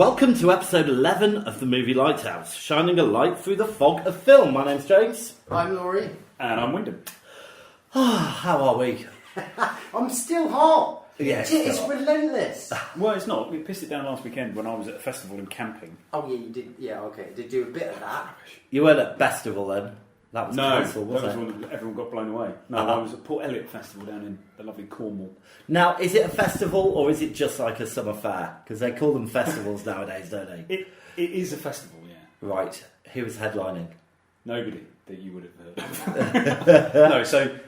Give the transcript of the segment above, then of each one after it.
Welcome to episode 11 of the movie Lighthouse, shining a light through the fog of film. My name's James. I'm Laurie. And I'm Wyndham. How are we? I'm still hot. Yeah, it's relentless. Well, it's not. We pissed it down last weekend when I was at a festival and camping. Oh yeah, you did. Yeah, okay. Did do a bit of that. You weren't at Festival then? That was cancelled, wasn't it? That was when everyone got blown away. No, I was at Port Eliot Festival down in the lovely Cornwall. Now, is it a festival or is it just like a summer fair? Because they call them festivals nowadays, don't they? It is a festival, yeah. Right. Who was headlining? Nobody that you would have heard. No, so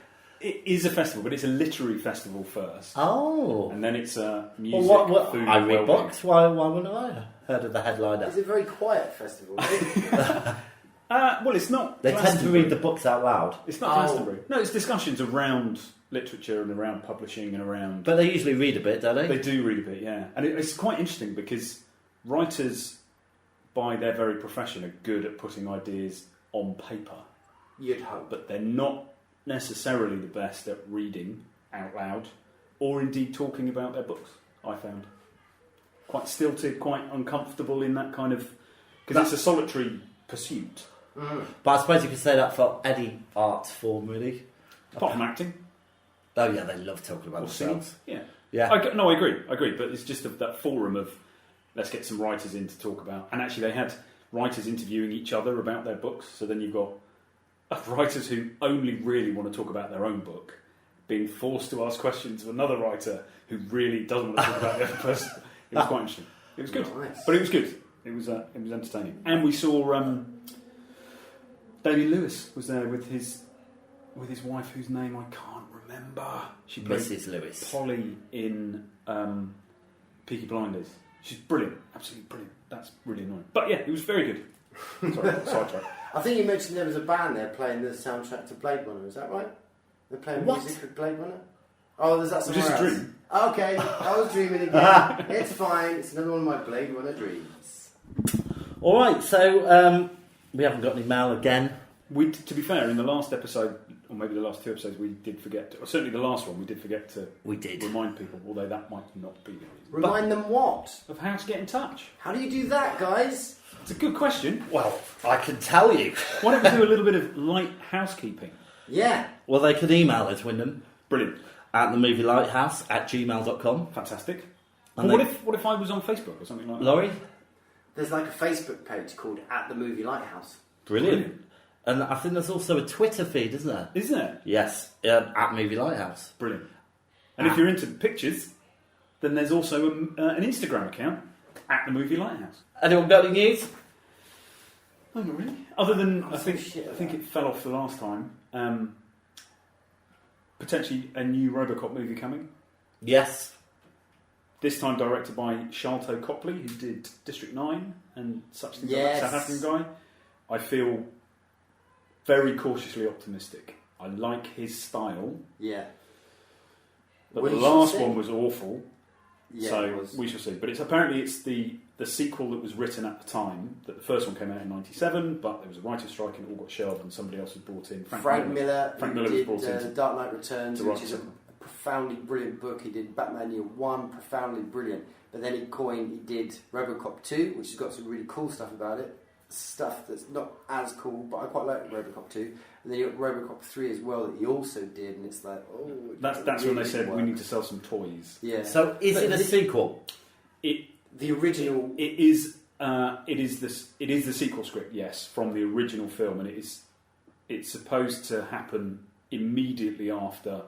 it is a festival, but it's a literary festival first. Oh. And then it's music, food, I read books. Why wouldn't I have heard of the headliner? It's a very quiet festival. Well, it's not. They tend to read the books out loud. It's not Glastonbury. No, it's discussions around literature and around publishing and around. But they usually read a bit, don't they? They do read a bit, yeah. And it's quite interesting because writers, by their very profession, are good at putting ideas on paper. You'd hope. But they're not necessarily the best at reading out loud or indeed talking about their books, I found. Quite stilted, quite uncomfortable in that kind of... Because it's a solitary pursuit. Mm. But I suppose you could say that for any art form, really. Apart from acting. Oh yeah, they love talking about themselves. Yeah. Yeah. I agree. But it's just that forum of let's get some writers in to talk about. And actually, they had writers interviewing each other about their books. So then you've got writers who only really want to talk about their own book being forced to ask questions of another writer who really doesn't want to talk about the other person. It was quite interesting. It was good, nice. But it was good. It was entertaining. And we saw David Lewis was there with his wife, whose name I can't remember. She played Mrs. Lewis. Polly in Peaky Blinders. She's brilliant, absolutely brilliant. That's really annoying. But yeah, it was very good. Sorry, sidetrack. I think you mentioned there was a band there playing the soundtrack to Blade Runner. Is that right? They're playing music for Blade Runner. Oh, there's that somewhere Just a else. dream. Okay, I was dreaming again. It's fine. It's another one of my Blade Runner dreams. All right, so we haven't got any mail again. To be fair, in the last episode, or maybe the last two episodes, we did forget, or certainly the last one, we did forget to remind people, although that might not be the reason. Remind them what? Of how to get in touch. How do you do that, guys? It's a good question. Well, I can tell you. Why don't we do a little bit of light housekeeping? Yeah. Well, they could email us, Wyndham. Brilliant. At themovielighthouse@gmail.com. Fantastic. And Well, what if I was on Facebook or something like that? Laurie? There's like a Facebook page called At the Movie Lighthouse. Brilliant. And I think there's also a Twitter feed, isn't there? Isn't it? Yes, at Movie Lighthouse. Brilliant. And if you're into pictures, then there's also an Instagram account, at the Movie Lighthouse. Anyone got any news? Oh, not really. Other than, I think it fell off the last time. Potentially a new RoboCop movie coming. Yes. This time directed by Sharlto Copley, who did District 9 and such things Yes. like that, South African guy. I feel very cautiously optimistic. I like his style. Yeah. But We the shall last see. one was awful. Yeah, So it was. we shall see. But apparently it's the sequel that was written at the time. That the first one came out in '97, but there was a writer's strike and it all got shelved, and somebody else was brought in. Frank Miller, Frank who Miller was did brought in. Dark Knight Returns, to which write is a something. profoundly brilliant book. He did Batman Year One, profoundly brilliant. But then he did RoboCop 2, which has got some really cool stuff about it. Stuff that's not as cool, but I quite like RoboCop 2. And then you got RoboCop 3 as well that he also did, and it's like, oh... That's when they said we need to sell some toys. Yeah. So is it a sequel? The original... It is the sequel script, yes, from the original film, and it's supposed to happen immediately after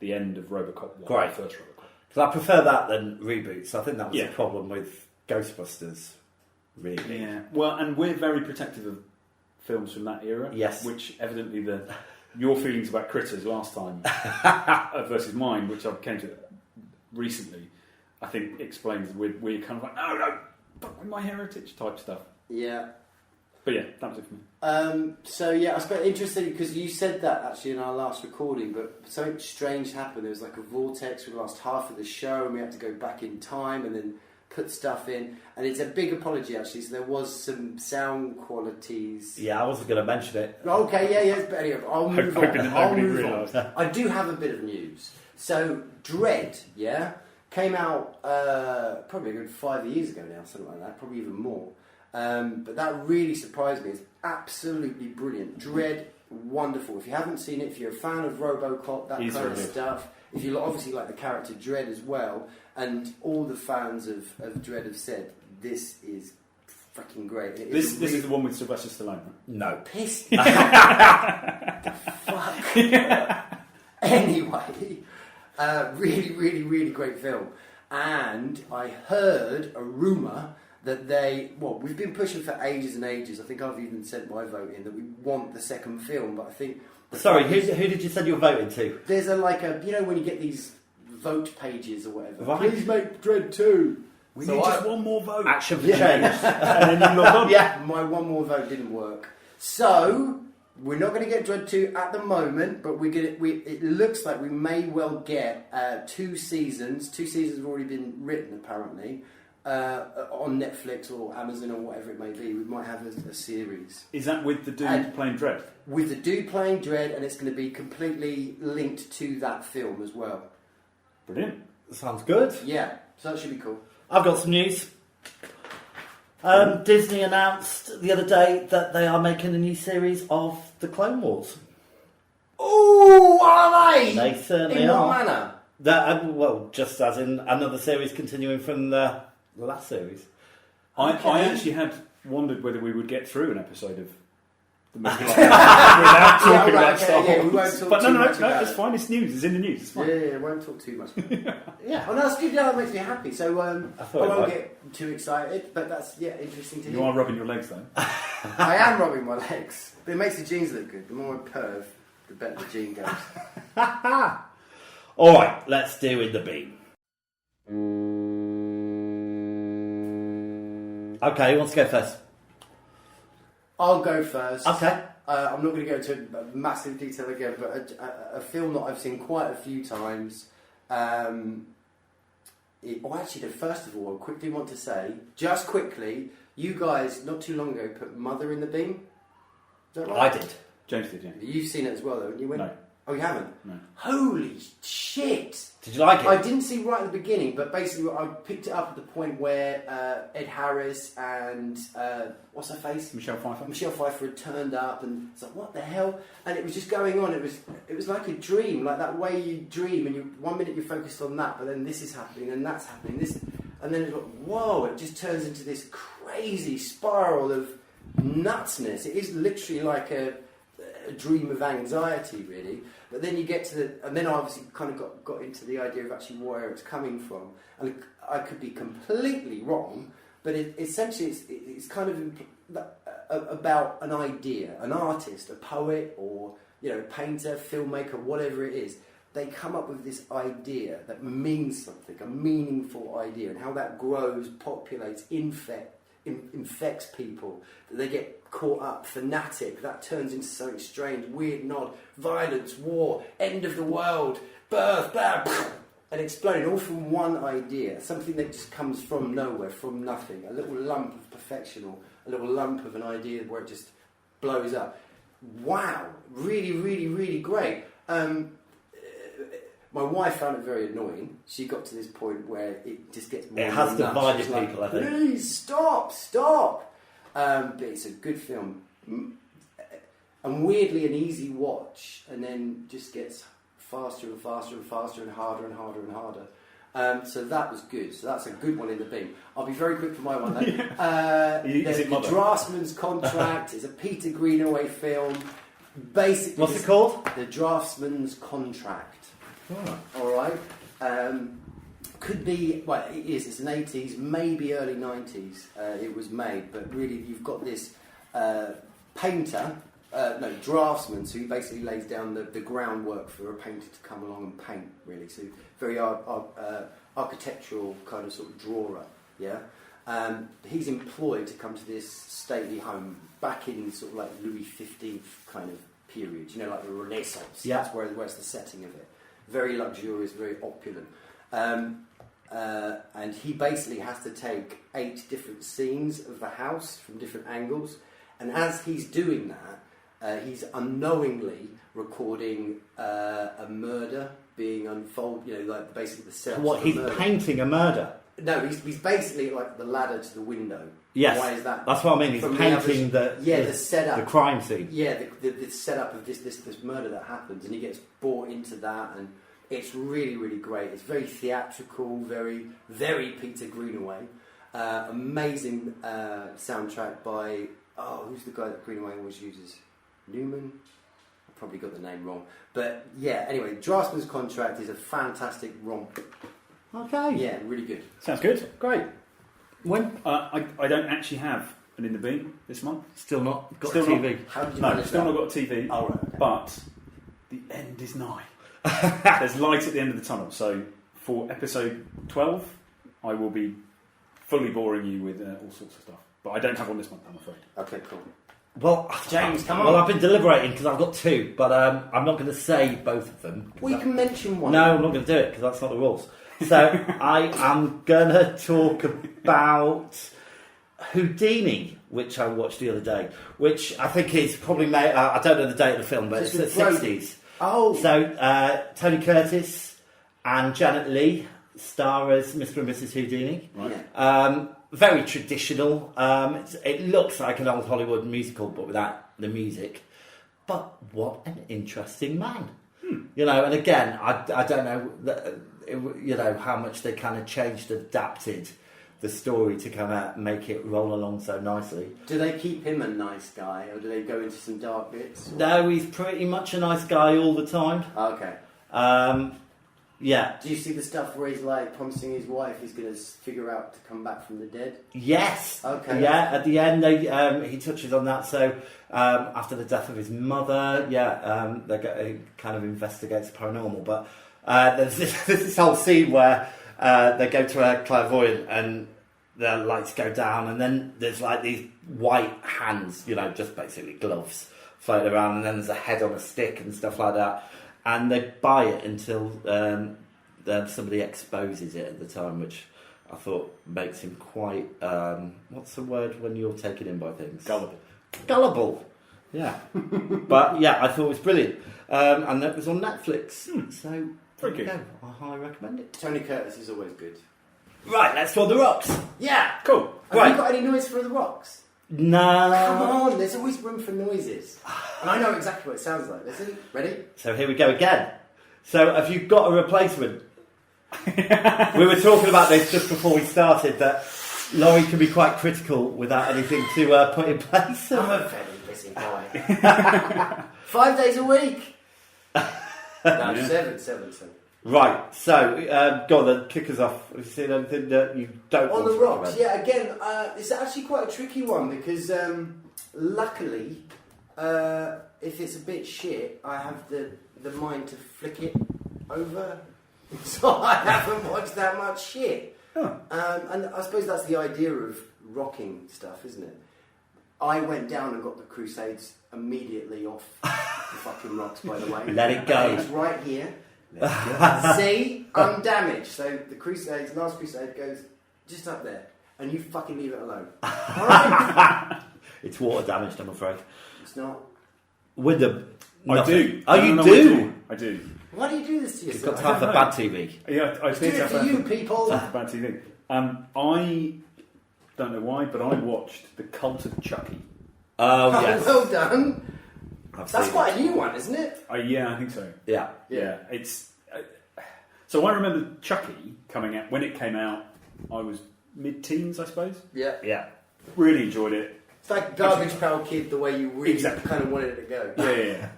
the end of RoboCop 1, Right. the first RoboCop. Because I prefer that than reboots. I think that was Yeah. the problem with Ghostbusters, really. Yeah, well, and we're very protective of films from that era. Yes. Which evidently your feelings about Critters last time versus mine, which I came to recently, I think explains we're kind of like, no, fuck with my heritage type stuff. Yeah. But yeah, that was it for me. So yeah, I was quite interested because you said that actually in our last recording, but something strange happened. There was like a vortex for the last half of the show, and we had to go back in time and then put stuff in. And it's a big apology actually. So there was some sound qualities. Yeah, I wasn't going to mention it. Okay, yeah. But anyway, I'll move on. Hoping that I'll nobody move realised. on. I do have a bit of news. So Dread, yeah, Came out probably a good 5 years ago now, something like that, probably even more. But that really surprised me. It's absolutely brilliant. Dredd, wonderful. If you haven't seen it, if you're a fan of RoboCop, that kind of stuff, if you obviously like the character Dredd as well, and all the fans of Dredd have said, this is fucking great. This is the one with Sylvester Stallone, right? No. Piss. Fuck. Anyway, really, really, really great film. And I heard a rumour that we've been pushing for ages and ages. I think I've even sent my vote in that we want the second film, but I think... Sorry, who did you send your vote into? There's when you get these vote pages or whatever. Right. Please make Dredd 2. We need just one more vote. Action for change. And then you log on. Yeah, my one more vote didn't work. So, we're not going to get Dredd 2 at the moment, but it looks like we may well get 2 seasons. 2 seasons have already been written, apparently, on Netflix or Amazon or whatever it may be. We might have a series. Is that with the dude playing Dredd? With the dude playing Dredd, and it's going to be completely linked to that film as well. Brilliant. Sounds good. Yeah, so that should be cool. I've got some news. Disney announced the other day that they are making a new series of the Clone Wars. Ooh, are they? They certainly in are. what manner? Well, just as in another series continuing from the last series. I actually had wondered whether we would get through an episode of the movie without talking about Star Wars. Yeah, we won't talk but too no, much it's about it. fine. It's news. It's in the news. It's fine. Yeah, won't talk too much. Yeah. Oh, no, that's good. Yeah, that makes me happy. So I thought it won't might. get too excited, but that's interesting to hear. You are rubbing your legs though. I am rubbing my legs, but it makes the jeans look good. The more I perv, the better the jean goes. All right, let's do In the Beam. Okay, who wants to go first? I'll go first. Okay. I'm not going to go into massive detail again, but a film that I've seen quite a few times. First of all, I quickly want to say, just quickly, you guys not too long ago put Mother in the Beam. Is that right? I did. James did, yeah. You've seen it as well, though, haven't you? No. Oh, you haven't? No. Holy shit! Did you like it? I didn't see right at the beginning, but basically I picked it up at the point where Ed Harris and what's her face? Michelle Pfeiffer had turned up, and it's like, what the hell? And it was just going on. It was like a dream, like that way you dream, and you 1 minute you're focused on that, but then this is happening, and that's happening, and then it's like, whoa! It just turns into this crazy spiral of nutsness. It is literally like a dream of anxiety, really. But then you get to and then I obviously kind of got into the idea of actually where it's coming from. And I could be completely wrong, but essentially it's kind of about an idea, an artist, a poet, or painter, filmmaker, whatever it is. They come up with this idea that means something, a meaningful idea, and how that grows, populates, infects people, that they get caught up, fanatic, that turns into something strange, weird, and odd, violence, war, end of the world, birth, blah, and exploding, all from one idea, something that just comes from nowhere, from nothing, a little lump of perfection, or a little lump of an idea where it just blows up. Wow, really, really, really great. My wife found it very annoying. She got to this point where it just gets more. It has divided like, people, I think. Please stop. But it's a good film, and weirdly an easy watch, and then just gets faster and faster and faster and harder and harder and harder. So that was good. So that's a good one in the beam. I'll be very quick for my one though. The Draftsman's Contract is a Peter Greenaway film. Basically, what's it called? The Draftsman's Contract. Oh. All right. Could be, well, it is. It's an 80s, maybe early 90s. It was made, but really, you've got this draftsman. So he basically lays down the groundwork for a painter to come along and paint. Really, so very architectural kind of sort of drawer. Yeah. He's employed to come to this stately home back in sort of like Louis XV kind of period. Like the Renaissance. Yeah. That's where's the setting of it. Very luxurious, very opulent. And he basically has to take 8 different scenes of the house from different angles. And as he's doing that, he's unknowingly recording a murder being unfolded. You know, like basically the setup. What, he's painting a murder? No, he's basically like the ladder to the window. Yes. Why is that? That's what I mean. He's painting the setup, the crime scene. Yeah, the setup of this murder that happens, and he gets brought into that, and it's really, really great. It's very theatrical, very, very Peter Greenaway. Amazing soundtrack by who's the guy that Greenaway always uses? Newman. I probably got the name wrong, but yeah. Anyway, Draftsman's Contract is a fantastic romp. Okay. Yeah, really good. Sounds good. Great. When? I don't actually have an In the Bean this month. Still not got Still a TV. How did you No, manage still that? not got a TV. Oh, right, okay. But the end is nigh. There's light at the end of the tunnel. So for episode 12, I will be fully boring you with all sorts of stuff. But I don't have one this month, I'm afraid. Okay, cool. Well, James, come on. Well, I've been deliberating because I've got two, but I'm not going to say both of them. Well, you can mention one. No, I'm not going to do it because that's not the rules. So I am going to talk about Houdini, which I watched the other day, which I think is probably made. I don't know the date of the film, but it's the 60s. Oh. So Tony Curtis and Janet Leigh star as Mr. and Mrs. Houdini. Right. Yeah. Very traditional. It looks like an old Hollywood musical, but without the music. But what an interesting man. You know, and again, I don't know, how much they kind of changed, adapted the story to kind of make it roll along so nicely. Do they keep him a nice guy, or do they go into some dark bits? No, he's pretty much a nice guy all the time. Okay. Yeah. Do you see the stuff where he's like promising his wife he's going to figure out to come back from the dead? Yes. Okay. Yeah. At the end, he touches on that. So after the death of his mother, he kind of investigates paranormal. But there's this whole scene where they go to a clairvoyant and the lights go down, and then there's like these white hands, just basically gloves, floating around, and then there's a head on a stick and stuff like that. And they buy it until somebody exposes it at the time, which I thought makes him quite... what's the word when you're taken in by things? Gullible. Gullible, yeah. But yeah, I thought it was brilliant. And that was on Netflix. So, very good. Go. I highly recommend it. Tony Curtis is always good. Right, let's go on the rocks. Yeah! Cool. Have you got any noise for the rocks? No. Come on, there's always room for noises. And I know exactly what it sounds like. Listen, ready? So here we go again. So have you got a replacement? We were talking about this just before we started, that Laurie can be quite critical without anything to put in place. I'm a very busy boy. 5 days a week. No, seven. Right, so go on then, kick us off. Have you seen anything that you don't On want the to rocks, recommend? yeah, again, it's actually quite a tricky one because luckily, if it's a bit shit, I have the mind to flick it over. So I haven't watched that much shit. Oh. And I suppose that's the idea of rocking stuff, isn't it? I went down and got the Crusades immediately off the fucking rocks, by the way. Let it go. It's right here. See? Undamaged. So the Crusades, last Crusade goes just up there. And you fucking leave it alone. Alright? It's water damaged, I'm afraid. It's not. With them. I do. Oh, No, you no, do? I do. Why do you do this to You've yourself? got time for bad TV. Yeah, I Let's do it for you, people. Time for bad TV. I don't know why, but I watched The Cult of Chucky. Oh, yes. Well done. I've That's seen quite it. a new one, isn't it? Yeah, I think so. Yeah. Yeah, it's. So I remember Chucky coming out. When it came out, I was mid-teens, I suppose. Yeah. Yeah. Really enjoyed it. It's like Garbage Pail Kid, the way you really Exactly. kind of wanted it to go. Yeah.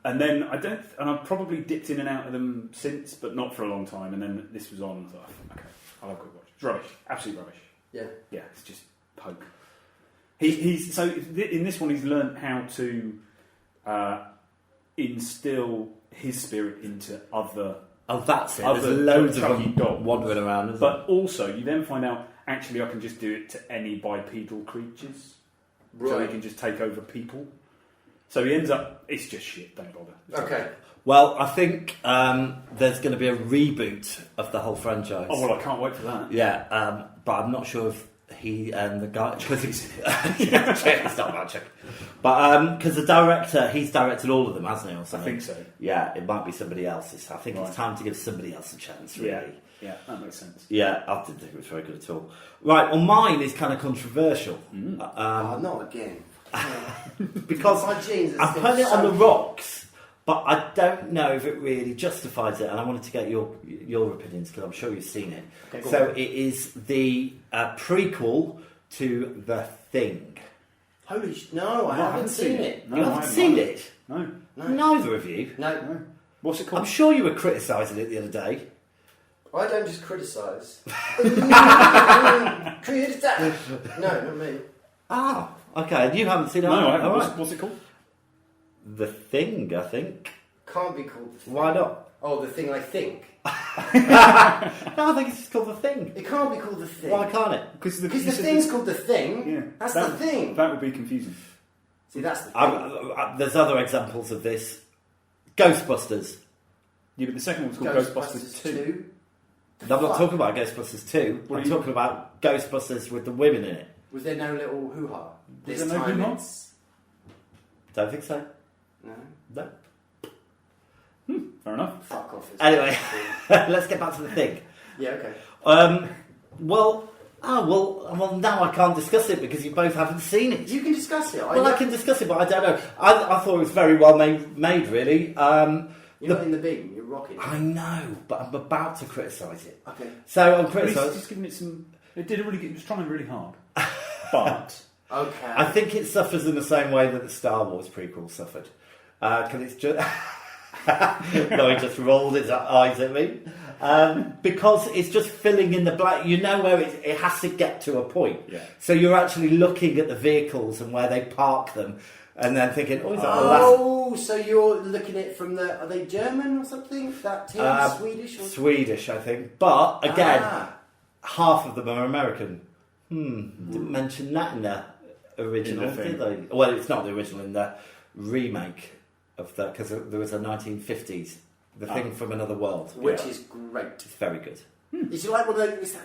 And then I've probably dipped in and out of them since, but not for a long time. And then this was on, and I thought, okay, I'll have a quick watch. It's rubbish, absolute rubbish. Yeah. Yeah, it's just poke. He's so in this one he's learned how to instill his spirit into other. Oh, that's it. Other There's loads of Chucky them dogs. wandering around, isn't But also, you then find out actually I can just do it to any bipedal creatures, so he can just take over people. So he ends up. It's just shit. Don't bother. Okay. Well, I think there's going to be a reboot of the whole franchise. Oh well, I can't wait for that. Yeah, but I'm not sure if he and the guy because it's not magic, but because the director, he's directed all of them, hasn't he? Or I something? think so. Yeah, it might be somebody else's. I think Right. it's time to give somebody else a chance. Really. Yeah, that makes sense. Yeah, I didn't think it was very good at all. Right, well, mine is kind of controversial Not again. because My genes are I still put it on so- the rocks. But I don't know if it really justifies it, and I wanted to get your opinions because I'm sure you've seen it. Okay, go So on. it is the prequel to The Thing. Holy no, I haven't seen it. No, You I haven't haven't seen either. it? No. Neither of you. No, What's it I'm called? sure you were criticising it the other day. I don't just criticise. Criticise. No, not me. Ah, okay. And you haven't seen it? No, I haven't. All right. What's it called? The Thing, I think. Can't be called the thing. Why not? Oh, the thing I think. No, I think it's just called The Thing. It can't be called the thing. Why can't it? Because the thing's called the thing. Yeah, That's that, the thing. That would be confusing. See, that's the thing. There's other examples of this. Ghostbusters. Yeah, but the second one's called Ghostbusters 2. I'm not talking about Ghostbusters 2. What I'm are you- talking about Ghostbusters with the women in it. Was there no little hoo-ha? Was This there no time hoo-ha? it's... Don't think so. No? No. Fair enough. Fuck off. It's Anyway, cool. let's get back to The Thing. Yeah, okay. Well, now I can't discuss it because you both haven't seen it. You can discuss it. Well, I can discuss it, but I don't know. I thought it was very well made really. You're not in the beam, you're rocking. I know, but I'm about to criticise it. Okay. So I'm But he's criticising. just giving it some. It did a really good. It was trying really hard. But Okay. I think it suffers in the same way that the Star Wars prequel suffered. Because it's just... no, he just rolled his eyes at me. Because it's just filling in the blank. You know where it has to get to a point. Yeah. So you're actually looking at the vehicles and where they park them and then thinking, oh, is that the last... Oh, so you're looking at it from the... Are they German or something? That team? Swedish? Or... Swedish, I think. But, again, Ah. half of them are American. Didn't mention that in the original, In the thing. did they? Well, it's not the original, in the remake of that, because there was a 1950s, The Thing from Another World. Which Yeah. is great. It's very good. It's like one of those...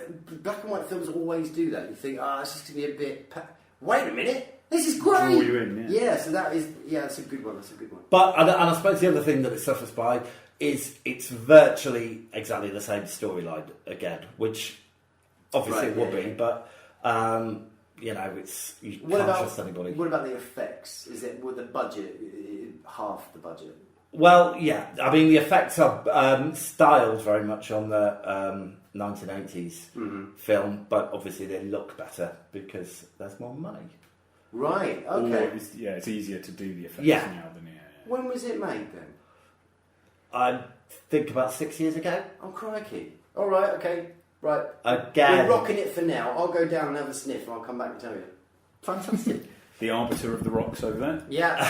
Black and white films always do that. You think, it's just going to be a bit... Wait a minute! This is great! Draw you in, yeah. Yeah, so that is... Yeah, that's a good one. That's a good one. But, and I suppose the other thing that it suffers by is it's virtually exactly the same storyline again, which obviously Right, it would yeah, be, yeah. but, you can't trust anybody. What about the effects? With the budget, half the budget? Well, yeah, I mean, the effects are styled very much on the 1980s film, but obviously they look better because there's more money. Right, or okay. it's easier to do the effects Yeah. now than When was it made then? I think about 6 years ago. Oh, crikey. All right, okay. Right. Again. We're rocking it for now. I'll go down and have a sniff and I'll come back and tell you. Fantastic. the arbiter of the rocks over there. Yeah.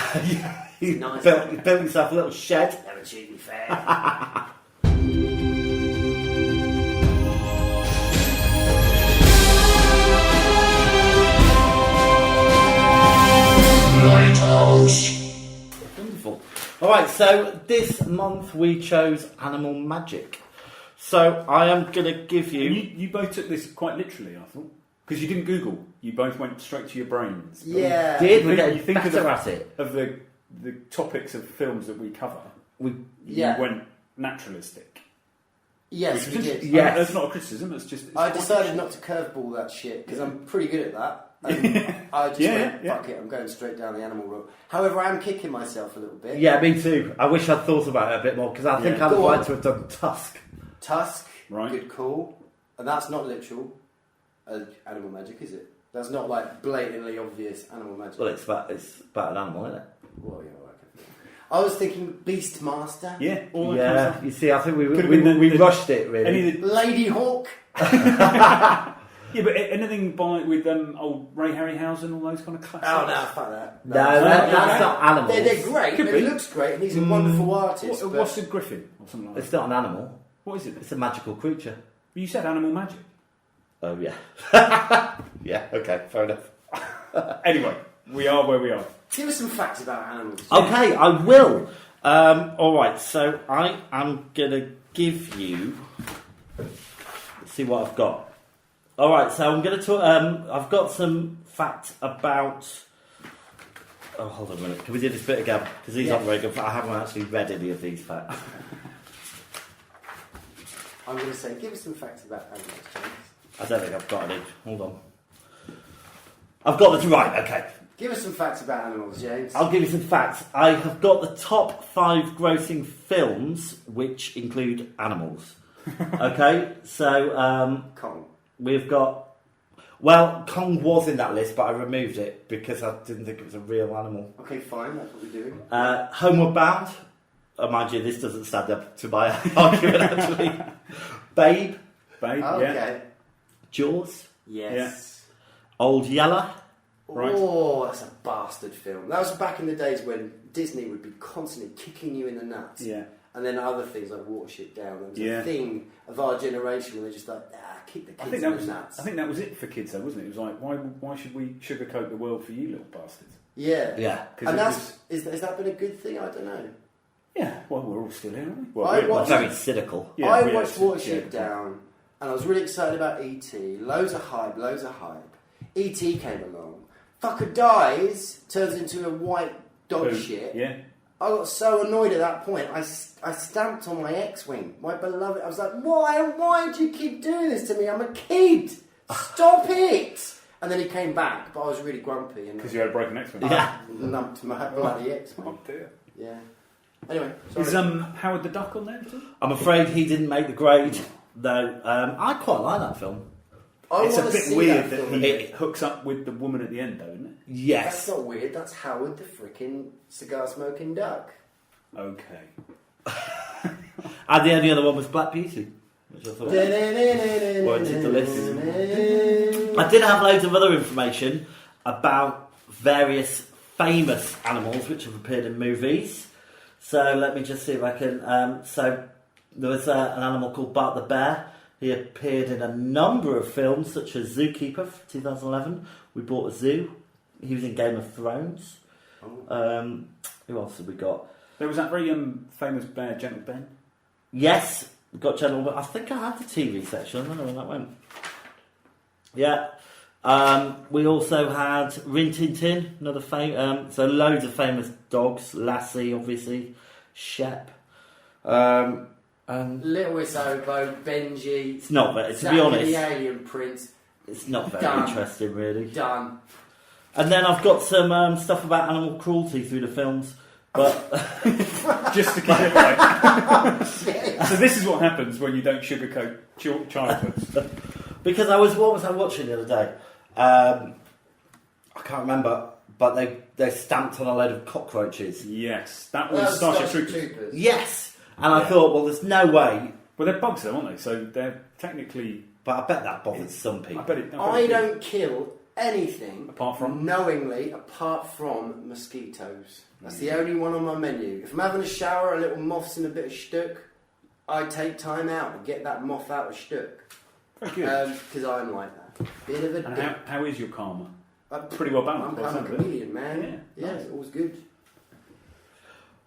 He Nice. built himself a little shed. Never treat me fair. Wonderful. All right, so this month we chose animal magic. So I am going to give You, you... you both took this quite literally, I thought, because you didn't Google. You both went straight to your brains. Yeah. Did we You get think of better the- at it? Of the topics of films that we cover, We Yeah. you went naturalistic. Yes, Which we is did. Yeah. Yes. That's not a criticism. It's just. It's I quite decided literal. not to curveball that shit because I'm pretty good at that. And I just went, fuck it, I'm going straight down the animal route. However, I am kicking myself a little bit. Yeah, me too. I wish I'd thought about it a bit more because I think Yeah. I'd have Go on. liked to have done Tusk. Tusk, Right. good call. And that's not literal animal magic, is it? That's not like blatantly obvious animal magic. Well, it's about an animal, isn't it? Well, yeah, okay. I was thinking Beastmaster. Yeah. All that kind of Yeah, stuff. you see, I think Could've been we the- rushed it really. Any of the, Lady Hawk. yeah, but anything with old Ray Harryhausen, all those kind of classics. Oh, no, fuck that. No, that's not animals. They're great. Could It be. looks great, and he's a wonderful artist. but- What's a griffin or something like that? It's not an animal. What is it? It's a magical creature. You said animal magic. Oh yeah. Yeah. Okay. Fair enough. Anyway, we are where we are. Give us some facts about animals. Okay, I will. All right. So I am gonna give you. Let's see what I've got. All right, so I'm going to talk. I've got some facts about. Oh, hold on a minute. Can we do this bit again? Because these aren't very good. I haven't actually read any of these facts. I'm going to say, give us some facts about animals, James. I don't think I've got any. Hold on. I've got the right. Okay. Give us some facts about animals, James. I'll give you some facts. I have got the top 5 grossing films which include animals. Okay, so Kong. we've got. Well, Kong was in that list, but I removed it because I didn't think it was a real animal. Okay, fine, that's what we're doing. Homeward Bound. Mind you, this doesn't stand up to my argument, actually. Babe. Okay. Jaws. Yes. Old Yeller. Right. Oh, that's a bastard film. That was back in the days when Disney would be constantly kicking you in the nuts. Yeah. And then other things like Watership Down. There was Yeah. a thing of our generation where they're just like, kick the kids in the nuts. I think that was it for kids, though, wasn't it? It was like, why should we sugarcoat the world for you, little bastards? Yeah. Yeah. And has that been a good thing? I don't know. Yeah. Well, we're all still here, aren't we? Well, I we're- watched- Very cynical. Yeah, I we watched actually- Watership yeah. Down, and I was really excited about E.T. Loads of hype. E.T. came along. Fucker dies, turns into a white dog shit. Yeah. I got so annoyed at that point. I stamped on my X-Wing, my beloved. I was like, why do you keep doing this to me? I'm a kid. Stop it. And then he came back, but I was really grumpy. Because you had a broken X-Men. Yeah. Numped my bloody X-Wing. Oh, dear. Yeah. Anyway, sorry. Is Howard the Duck on there too? I'm afraid he didn't make the grade, though. I quite like that film. I It's a wanna bit see weird that that film. he hooks up with the woman at the end, though, isn't it? That's Yes. not weird. That's Howard the frickin' cigar-smoking duck. Okay. And the only other one was Black Beauty, which I thought warranted the list. I did have loads of other information about various famous animals which have appeared in movies. So let me just see if I can. So there was an animal called Bart the Bear. He appeared in a number of films, such as Zookeeper, 2011. We bought a zoo. He was in Game of Thrones. Who else have we got? There was that very famous bear, Gentle Ben. Yes, we got General. I think I had the TV section. I don't know where that went. Yeah. We also had Rin Tin Tin, another so loads of famous dogs. Lassie, obviously. Shep. Little Miss Obo, Benji. It's not very, to Zack be and honest, the Alien Prince. it's not very Done. interesting, really. Done. And then I've got some stuff about animal cruelty through the films, but Just to keep it right. So this is what happens when you don't sugarcoat childhood. because what was I watching the other day? I can't remember, but they stamped on a load of cockroaches. Yes, that was Starship Troopers. Troopers. Yes, and I thought, well, there's no way. Well, they're bugs, though, aren't they? So they're technically. But I bet that bothered some I people. bet it. I don't kill anything Apart from? knowingly, apart from mosquitoes. That's the only one on my menu. If I'm having a shower, a little moth's in a bit of shtuck, I take time out and get that moth out of shtuck. Very good. Because I'm like that. Bit of a And dick. how is your karma? I'm Pretty well balanced. by the a sound of it. chameleon, man. Yeah, Yeah, nice. it's always good.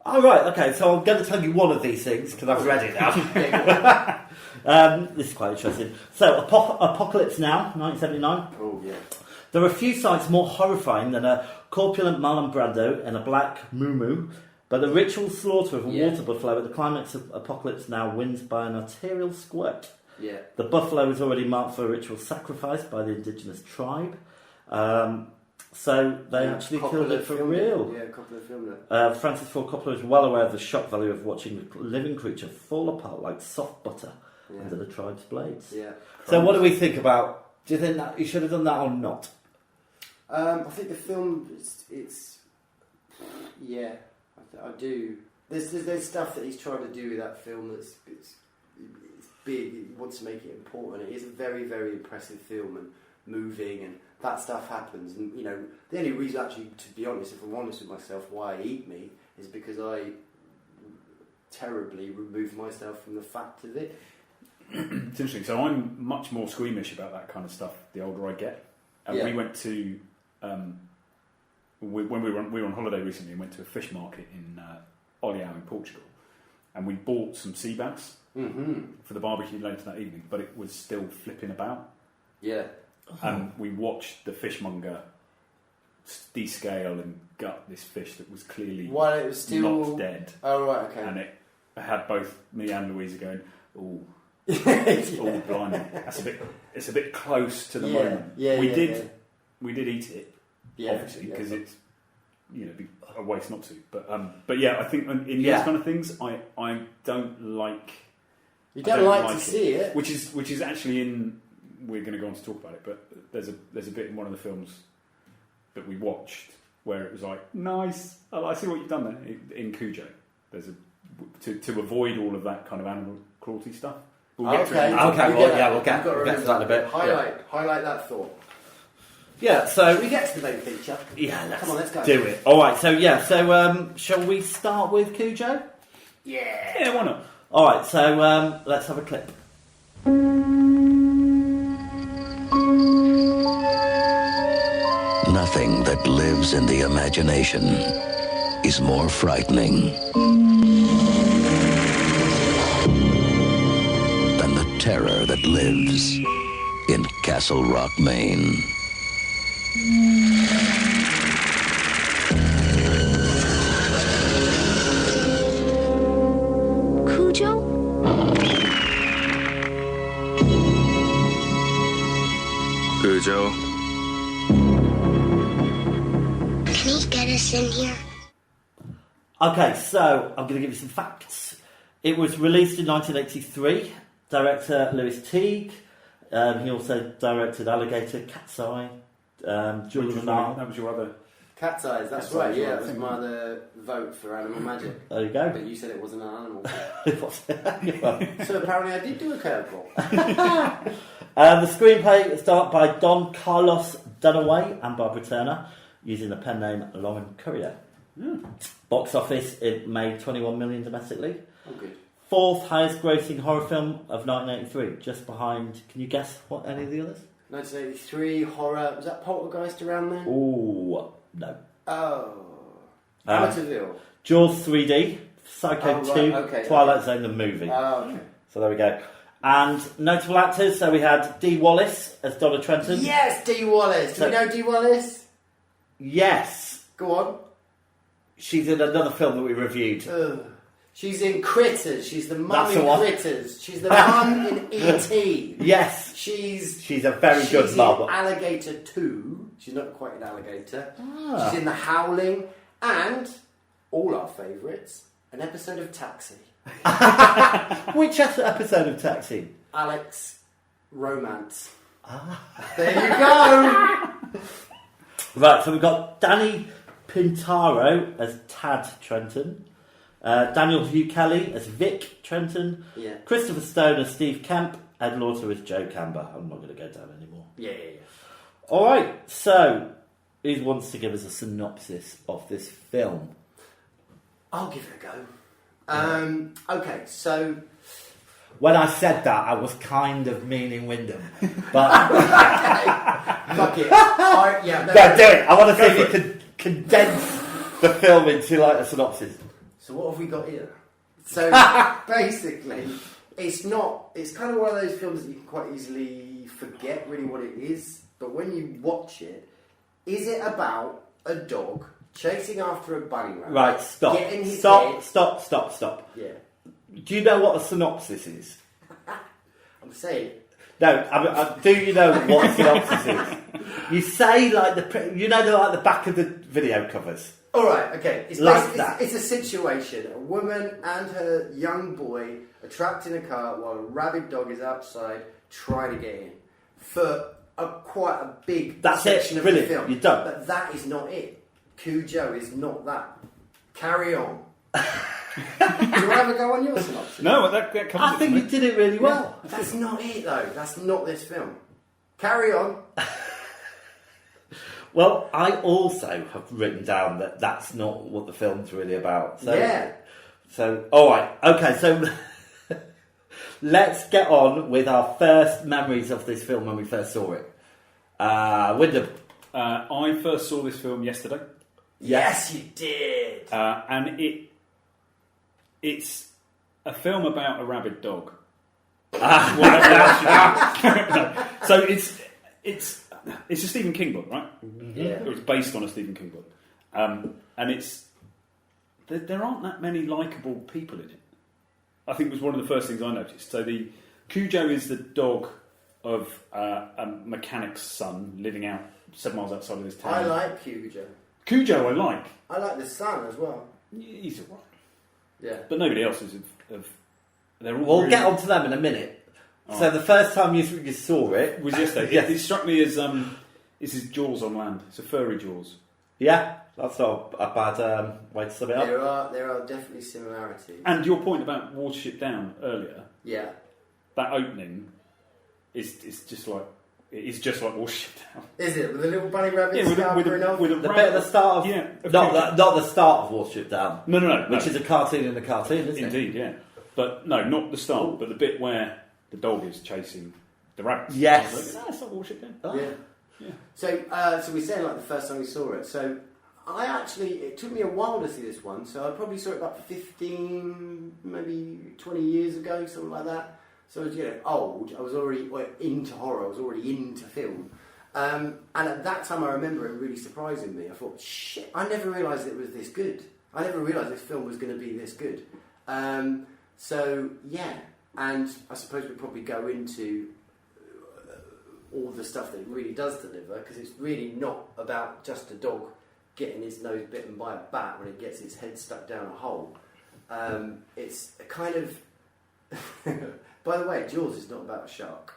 All right, okay, so I'm going to tell you one of these things because I've read it now. Yeah, This is quite interesting. So, Apocalypse Now, 1979. oh, yeah. There are few sights more horrifying than a corpulent Marlon Brando in a black muumuu, but the ritual slaughter of a water buffalo at the climax of Apocalypse Now wins by an arterial squirt. Yeah. The buffalo is already marked for a ritual sacrifice by the indigenous tribe. So they actually killed it for real. Yeah, Coppola filmed it. Francis Ford Coppola is well aware of the shock value of watching a living creature fall apart like soft butter under the tribe's blades. Yeah. So what do we think about... Do you think that he should have done that or not? I think the film, it's yeah, I do. There's stuff that he's trying to do with that film that's it's big. He wants to make it important. It is a very, very impressive film and moving, and that stuff happens. And you know, the only reason, actually, to be honest, if I'm honest with myself, why I eat meat is because I terribly remove myself from the fact of it. It's interesting. So I'm much more squeamish about that kind of stuff the older I get. And we went to when we were on holiday recently and went to a fish market in Oliao in Portugal, and we bought some sea bass for the barbecue later that evening. But it was still flipping about. Yeah. And we watched the fishmonger descale and gut this fish that was clearly While it was still not dead. Oh right, okay. And it had both me and Louisa going, "Ooh, yeah. oh, blimey, it's a bit close to the Yeah, moment." yeah, we yeah, did yeah. we did eat it, Yeah, obviously, yeah. because it's be a waste not to. But yeah, I think in Yeah. these kind of things, I don't like. You I don't like to it. see it. Which is actually in. We're going to go on to talk about it, but there's a bit in one of the films that we watched where it was like, nice. Oh, I see what you've done there in Cujo. There's to avoid all of that kind of animal cruelty stuff. We'll get to it. We'll get to that in a bit. Highlight that thought. Yeah, so Should we get to the main feature? yeah, Come on, let's go. do it. All right, so shall we start with Cujo? Yeah, why not? All right, so let's have a clip. Nothing that lives in the imagination is more frightening than the terror that lives in Castle Rock, Maine. Cujo? Cujo. Can he get us in here? Okay, so I'm going to give you some facts. It was released in 1983. Director Lewis Teague. He also directed Alligator, Cat's Eye, Jewel of the Nile. That was your other. Cat's eyes, that's Cat's right, eyes, yeah, right, that was my other vote for Animal Magic. There you go. But you said it wasn't an animal. The So apparently I did do a curveball. screenplay is done by Don Carlos Dunaway and Barbara Turner, using the pen name Lauren Currier. Box office, it made 21 million domestically. Oh, good. Fourth highest grossing horror film of 1983, just behind, can you guess what any of the others? 1983, horror, was that Poltergeist around there? Ooh, no. Oh. Amityville. Jaws 3D, Psycho 2, okay, Twilight Zone the movie. Oh, okay. So there we go. And notable actors, so we had Dee Wallace as Donna Trenton. Yes, Dee Wallace. Do we know Dee Wallace? Yes. Go on. She's in another film that we reviewed. Ugh. She's in Critters. She's the mum That's in the one. Critters. She's the mum in E.T. Yes. She's a very good in mum. Alligator 2. She's not quite an alligator. Ah. She's in The Howling. And, all our favourites, an episode of Taxi. Which episode of Taxi? Alex Romance. There you go. Right, so we've got Danny Pintaro as Tad Trenton. Daniel Hugh Kelly as Vic Trenton. Yeah. Christopher Stone as Steve Kemp. Ed Lauter as Joe Camber. I'm not going to go down anymore. Yeah. All right, so who wants to give us a synopsis of this film? I'll give it a go. Okay, so... When I said that, I was kind of meaning Wyndham. But Fuck it. no, do it. I want to see if you can condense the film into like a synopsis. So what have we got here? So basically, it's kind of one of those films that you can quite easily forget really what it is. But when you watch it, is it about a dog chasing after a bunny rabbit? Right, stop. Getting his Stop, head- stop. Yeah. Do you know what a synopsis is? I'm saying. No, do you know what a synopsis is? You say like the back of the video covers. All right, okay. It's Like that. It's a situation. A woman and her young boy are trapped in a car while a rabid dog is outside trying to get in. For quite a big section of the film. You're done. But that is not it. Cujo is not that. Carry on. Do you want to have a go on your synopsis? No, that covers I it think for you me. did it really well. That's not it though. That's not this film. Carry on. Well, I also have written down that that's not what the film's really about. So, Yeah. So, all right, okay. So, let's get on with our first memories of this film when we first saw it. Wyndham. I first saw this film yesterday, Yes, you did. and it's a film about a rabid dog. Whatever else you do. So It's a Stephen King book, right? Yeah. It was based on a Stephen King book, and there aren't that many likeable people in it. I think it was one of the first things I noticed. So the Cujo is the dog of a mechanic's son living out 7 miles outside of this town. I like Cujo. Cujo, I like. I like the son as well. He's alright. Yeah. But nobody else is of they're all We'll really- get on to them in a minute. Oh. So the first time you saw it was yesterday. Yes. It struck me as this is Jaws on land. It's a furry Jaws. Yeah, that's not a bad way to sum it up. There are definitely similarities. And your point about Watership Down earlier, Yeah. that opening is just like Watership Down. Is it? With the little bunny rabbit Yeah, with a The rabbit- bit at the start of... Yeah, of not Cujo. the start of Watership Down. No. Which is a cartoon in a cartoon, isn't it? Indeed, yeah. But no, not the start, but the bit where the dog is chasing the rabbits. Yes. I was like, that's not Watership Down. Oh. Yeah. So we're saying like the first time we saw it. So it took me a while to see this one. So I probably saw it about 15, maybe 20 years ago, something like that. So I was old. I was already into horror. I was already into film. And at that time, I remember it really surprising me. I thought, shit! I never realised it was this good. I never realised this film was going to be this good. So yeah, and I suppose we'd probably go into all the stuff that it really does deliver, because it's really not about just a dog getting his nose bitten by a bat when it gets its head stuck down a hole. It's a kind of... By the way, Jaws is not about a shark.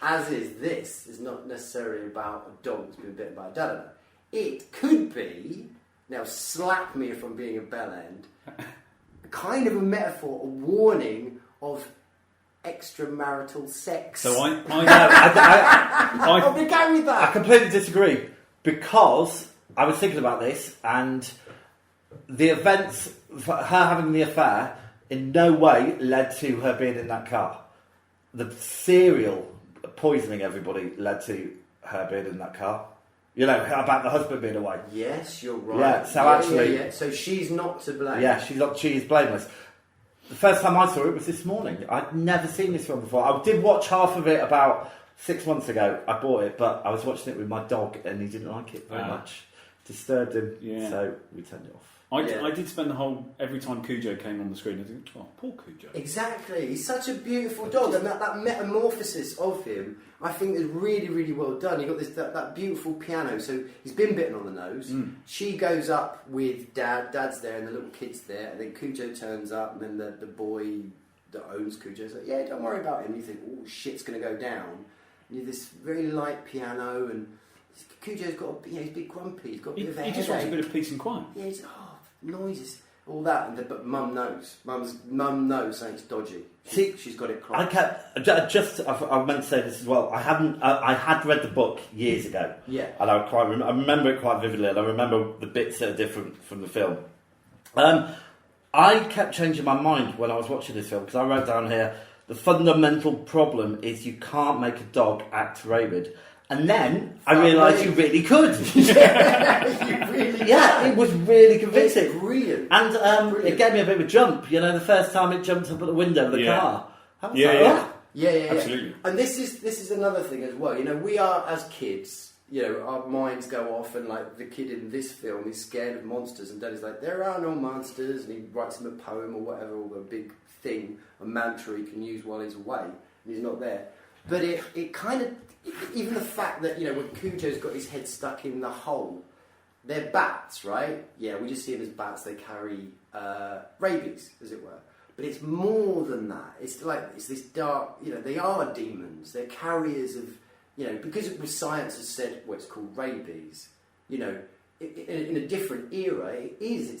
As is this. It's not necessarily about a dog that's been bitten by a dad. It could be, now slap me if I'm being a bellend, kind of a metaphor, a warning of extramarital sex. So I I'll be going with I that. completely disagree, because I was thinking about this, and the events, for her having the affair, in no way led to her being in that car. The serial poisoning everybody led to her being in that car. You know, about the husband being away. Yes, you're right. Yeah, so actually... Yeah. So she's not to blame. Yeah, she is blameless. The first time I saw it was this morning. I'd never seen this film before. I did watch half of it about 6 months ago. I bought it, but I was watching it with my dog and he didn't like it very much. Disturbed him, so we turned it off. I did spend every time Cujo came on the screen, I think, oh, poor Cujo. Exactly. He's such a beautiful dog, and that metamorphosis of him, I think, is really, really well done. You've got that beautiful piano. So he's been bitten on the nose. She goes up with Dad. Dad's there, and the little kid's there. And then Cujo turns up, and then the boy that owns Cujo is like, yeah, don't worry about him. You think, oh, shit's going to go down. And you have this very light piano, and Cujo's got, he's a bit grumpy. He's got a bit of a He just wants a headache. bit of peace and quiet. Yeah, he's noises, all that, but Mum knows. Mum knows something's dodgy. She's got it I clocked. I meant to say this as well. I had read the book years ago. Yeah. And I remember it quite vividly, and I remember the bits that are different from the film. I kept changing my mind when I was watching this film, because I wrote down here, the fundamental problem is you can't make a dog act rabid. And then I realised you really could. Yeah, you really Yeah, it was really convincing. It's brilliant. And Brilliant. it gave me a bit of a jump, the first time it jumped up at the window of the Yeah. car. I was Yeah, like, yeah. "Oh." Yeah. Absolutely. And this is another thing as well. We are, as kids, our minds go off, and like the kid in this film is scared of monsters, and Daddy's like, there are no monsters, and he writes him a poem or whatever, or a big thing, a mantra he can use while he's away, and he's not there. But it kind of, even the fact that, when Cujo's got his head stuck in the hole, they're bats, right? Yeah, we just see them as bats. They carry rabies, as it were. But it's more than that. It's this dark, they are demons. They're carriers of, because science has said, it's called rabies, in a different era,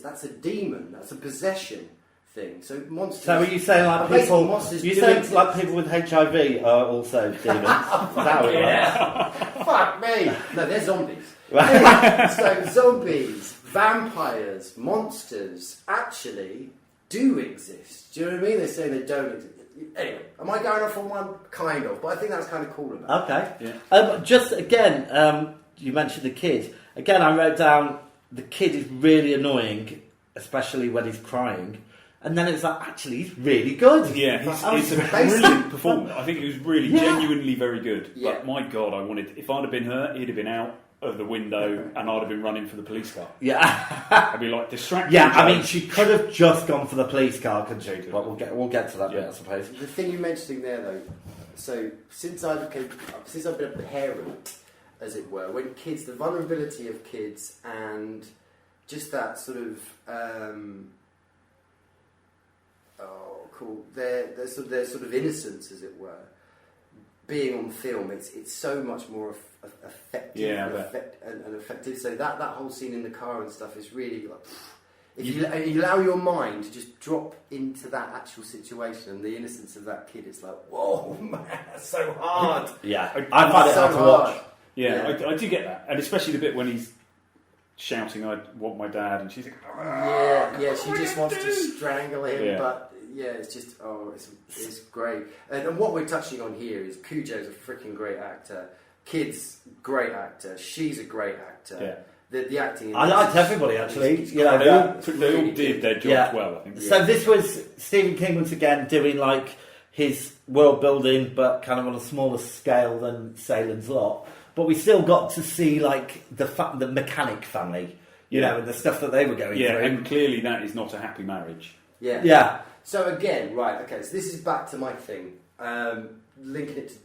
that's a demon, that's a possession thing. So monsters... So are you saying people with HIV are also demons? Is that what it was? Fuck me! No, they're zombies. So zombies, vampires, monsters actually do exist. Do you know what I mean? They're saying they don't exist. Anyway, am I going off on one? Kind of, but I think that's kind of cool about it. Okay. Yeah. Just again, you mentioned the kid. Again, I wrote down the kid is really annoying, especially when he's crying. and then it's like, actually, he's really good. Yeah, it's a Basically- brilliant performance. I think it was really Yeah. genuinely very good. Yeah. But my God, if I'd have been her, he'd have been out of the window and I'd have been running for the police car. Yeah. I'd be like, distracting. Yeah, I Joe. mean, she could have just gone for the police car, couldn't she? But we'll get to that bit, I suppose. The thing you're mentioning there, though, so since I've been a parent, as it were, when kids, the vulnerability of kids and just that sort of, their sort of innocence, as it were, being on film, it's so much more effective, and effective. So that whole scene in the car and stuff is really like, if you allow your mind to just drop into that actual situation and the innocence of that kid, it's like, whoa, man, that's so hard. Yeah, I find it so hard to watch. Yeah, I do get that, and especially the bit when he's shouting, "I want my dad," and she's like, Yeah, she just wants to strangle him, Yeah. but yeah, it's just, it's great. And what we're touching on here is Cujo's a freaking great actor, Kid's great actor, she's a great actor. Yeah. The acting. I liked everybody, actually. is You know, they all did their job well, I think. So this was Stephen King once again doing like his world building, but kind of on a smaller scale than Salem's Lot. But we still got to see like the mechanic family, you know, and the stuff that they were going through. And clearly that is not a happy marriage. Yeah. Yeah. So again, right, okay, so this is back to my thing. Linking it to,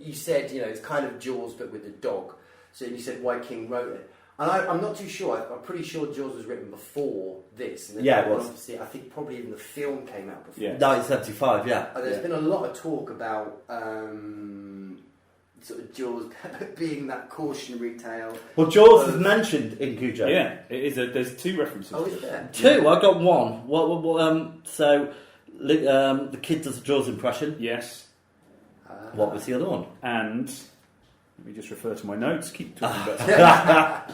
you said, you know, it's kind of Jaws but with the dog. So you said why King wrote it. And I'm not too sure. I'm pretty sure Jaws was written before this. And Yeah, it was. Obviously, I think probably even the film came out before. Yeah. 1975, yeah. And there's been a lot of talk about sort of Jaws being that cautionary tale. Well, Jaws is mentioned in Cujo. Yeah, it is. There's two references. Oh, is there? Two. I got one. The kid does a Jaws impression. Yes. What was the other one? And let me just refer to my notes. Keep talking about.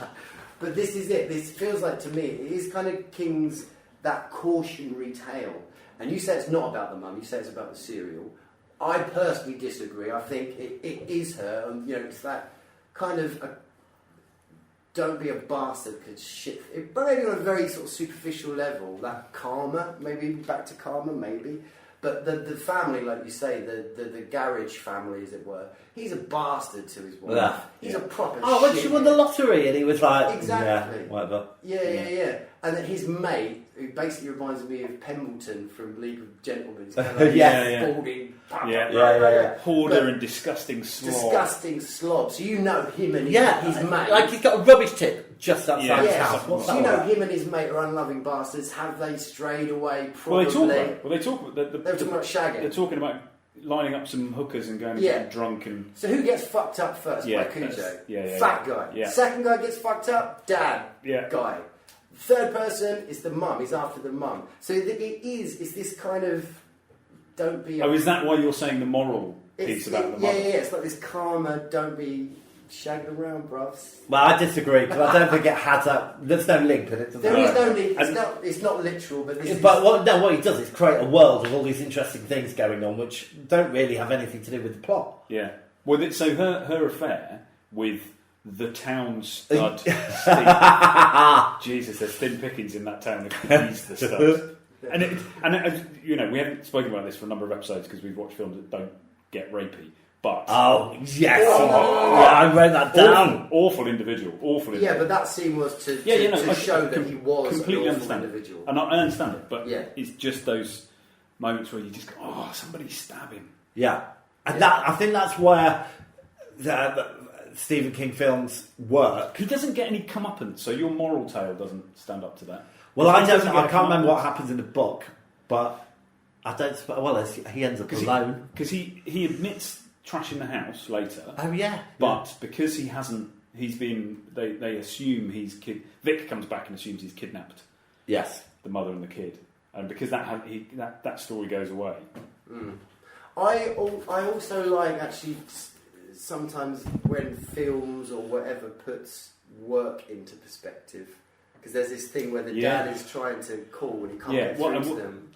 But this is it. This feels like, to me, it is kind of King's that cautionary tale. And you say it's not about the mum. You say it's about the serial. I personally disagree. I think it is her. And, you know, it's that kind of don't be a bastard because shit. But maybe on a very sort of superficial level, that karma, maybe back to karma, maybe. But the family, like you say, the garage family, as it were, he's a bastard to his wife. Yeah. He's a proper When she won the lottery and he was like, Exactly. yeah, whatever. Yeah. And then his mate, who basically reminds me of Pembleton from League of Gentlemen. He's kind of like Yeah. balding, Yeah. Hoarder But and disgusting slob. disgusting slob. So you know him and his mate. Like he's got a rubbish tip just outside Yeah. his Yes. house. What's So that you know about? him and his mate are unloving bastards. Have they strayed away? Well, Probably. they talk about. They were talking about shagging. They're talking about lining up some hookers and going and Yeah. getting drunk and. So who gets fucked up first? Yeah, By Cujo. that's- yeah, Fat yeah. guy. Yeah. Second guy gets fucked up. Dad. Yeah. Guy. Third person is the mum. He's after the mum. So it's this kind of don't be. Oh, is that why you're saying the moral piece about the mother? Yeah. It's like this karma. Don't be shagging around, bruvs. Well, I disagree because I don't think it has that. There's no link in it. There is no link. It's not literal, but this is. But what he does is create a world of all these interesting things going on, which don't really have anything to do with the plot. Yeah. Well, so her affair with the town stud. Jesus, there's thin pickings in that town. He's the stud. And you know, we haven't spoken about this for a number of episodes because we've watched films that don't get rapey. But Oh yes, yeah, I wrote that down. awful individual. Yeah, but that scene was to show that he was completely an awful understand individual. it. And I understand it, but Yeah. it's just those moments where you just go, "Oh, somebody's stabbing." Yeah, and I think that's where the Stephen King films work. He doesn't get any comeuppance, so your moral tale doesn't stand up to that. Well, He I doesn't don't. get I a can't remember comeuppance. what happens in the book, but I don't. Well, he ends up alone. Because he admits trashing the house later. Oh yeah, But because he hasn't, they assume he's Vic comes back and assumes he's kidnapped yes. the mother and the kid, and because that story goes away. I also like actually sometimes when films or whatever puts work into perspective, because there's this thing where the dad is trying to call and he can't get through to them.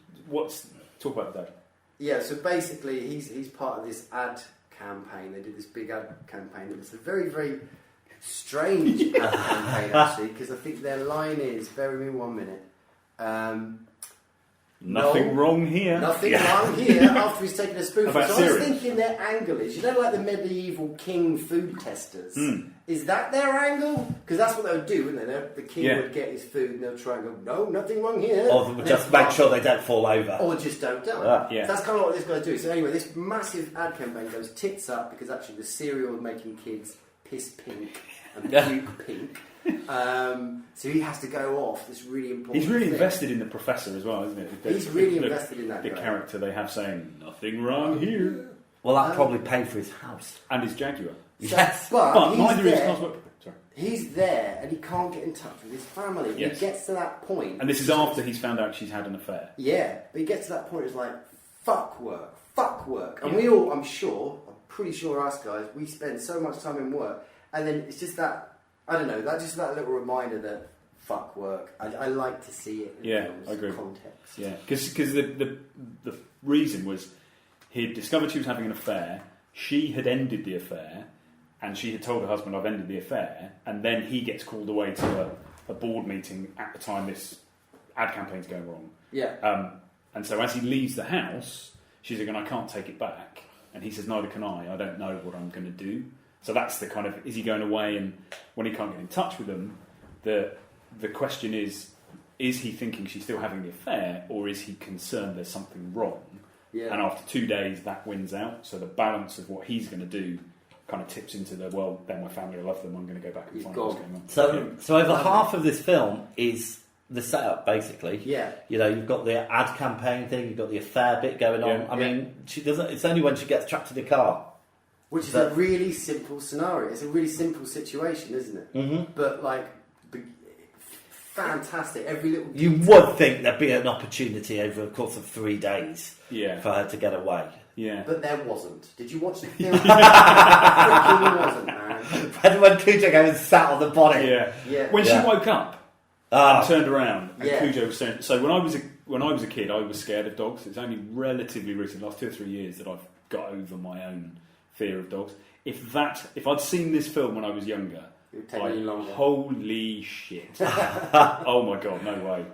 Talk about that? Yeah, so basically he's part of this ad campaign. They did this big ad campaign. It was a very, very strange ad campaign actually, because I think their line is, bear with me 1 minute. Nothing wrong here. Nothing wrong here after he's taken a spoonful. About So I was cereal. thinking their angle is, like the medieval king food testers. Is that their angle? Because that's what they would do, wouldn't they? The king would get his food and they'll try and go, no, nothing wrong here. Or they would just make sure they don't fall over. Or just don't die. Yeah. So that's kind of what this guy's doing. So anyway, this massive ad campaign goes tits up because actually the cereal is making kids piss pink and puke pink. So he has to go off this really important He's really thing. invested in the professor as well, isn't it? He's really invested in that The guy. character they have saying, nothing wrong here. Well, that probably paid for his house. And his Jaguar. Yes. But he's neither is there. Cosworth. Sorry. He's there and he can't get in touch with his family. Yes. He gets to that point. And this is after he's found out she's had an affair. Yeah, but he gets to that point, it's like, fuck work. And Yeah. we all, I'm pretty sure us guys, we spend so much time in work. And then it's just that, I don't know, that little reminder that fuck work. I like to see it in films, I agree. context. Yeah, because the reason was he'd discovered she was having an affair, she had ended the affair, and she had told her husband, I've ended the affair, and then he gets called away to a board meeting at the time this ad campaign's going wrong. Yeah. And so as he leaves the house, she's going, I can't take it back. And he says, neither can I don't know what I'm going to do. So that's the kind of, is he going away, and when he can't get in touch with them, the question is he thinking she's still having the affair, or is he concerned there's something wrong? Yeah. And after 2 days, that wins out. So the balance of what he's going to do kind of tips into the, well, then my family, I love them, I'm going to go back and You've find got- what's going on. So over half of this film is the setup, basically. Yeah. You know, you've got the ad campaign thing, you've got the affair bit going on. Yeah. I mean, she doesn't. It's only when she gets trapped in the car. Which is a really simple scenario. It's a really simple situation, isn't it? Mm-hmm. But like, fantastic. Every little You would think there'd be an opportunity over the course of 3 days Yeah. for her to get away. Yeah. But there wasn't. Did you watch the film? There freaking wasn't, man. when Cujo goes and sat on the body. Yeah. Yeah. When Yeah. she woke up Ah. and turned around, and Yeah. Cujo was saying, so when I was a kid, I was scared of dogs. It's only relatively recent, last 2 or 3 years, that I've got over my own fear of dogs. If I'd seen this film when I was younger, It would take me longer. holy shit! Oh my god, no way.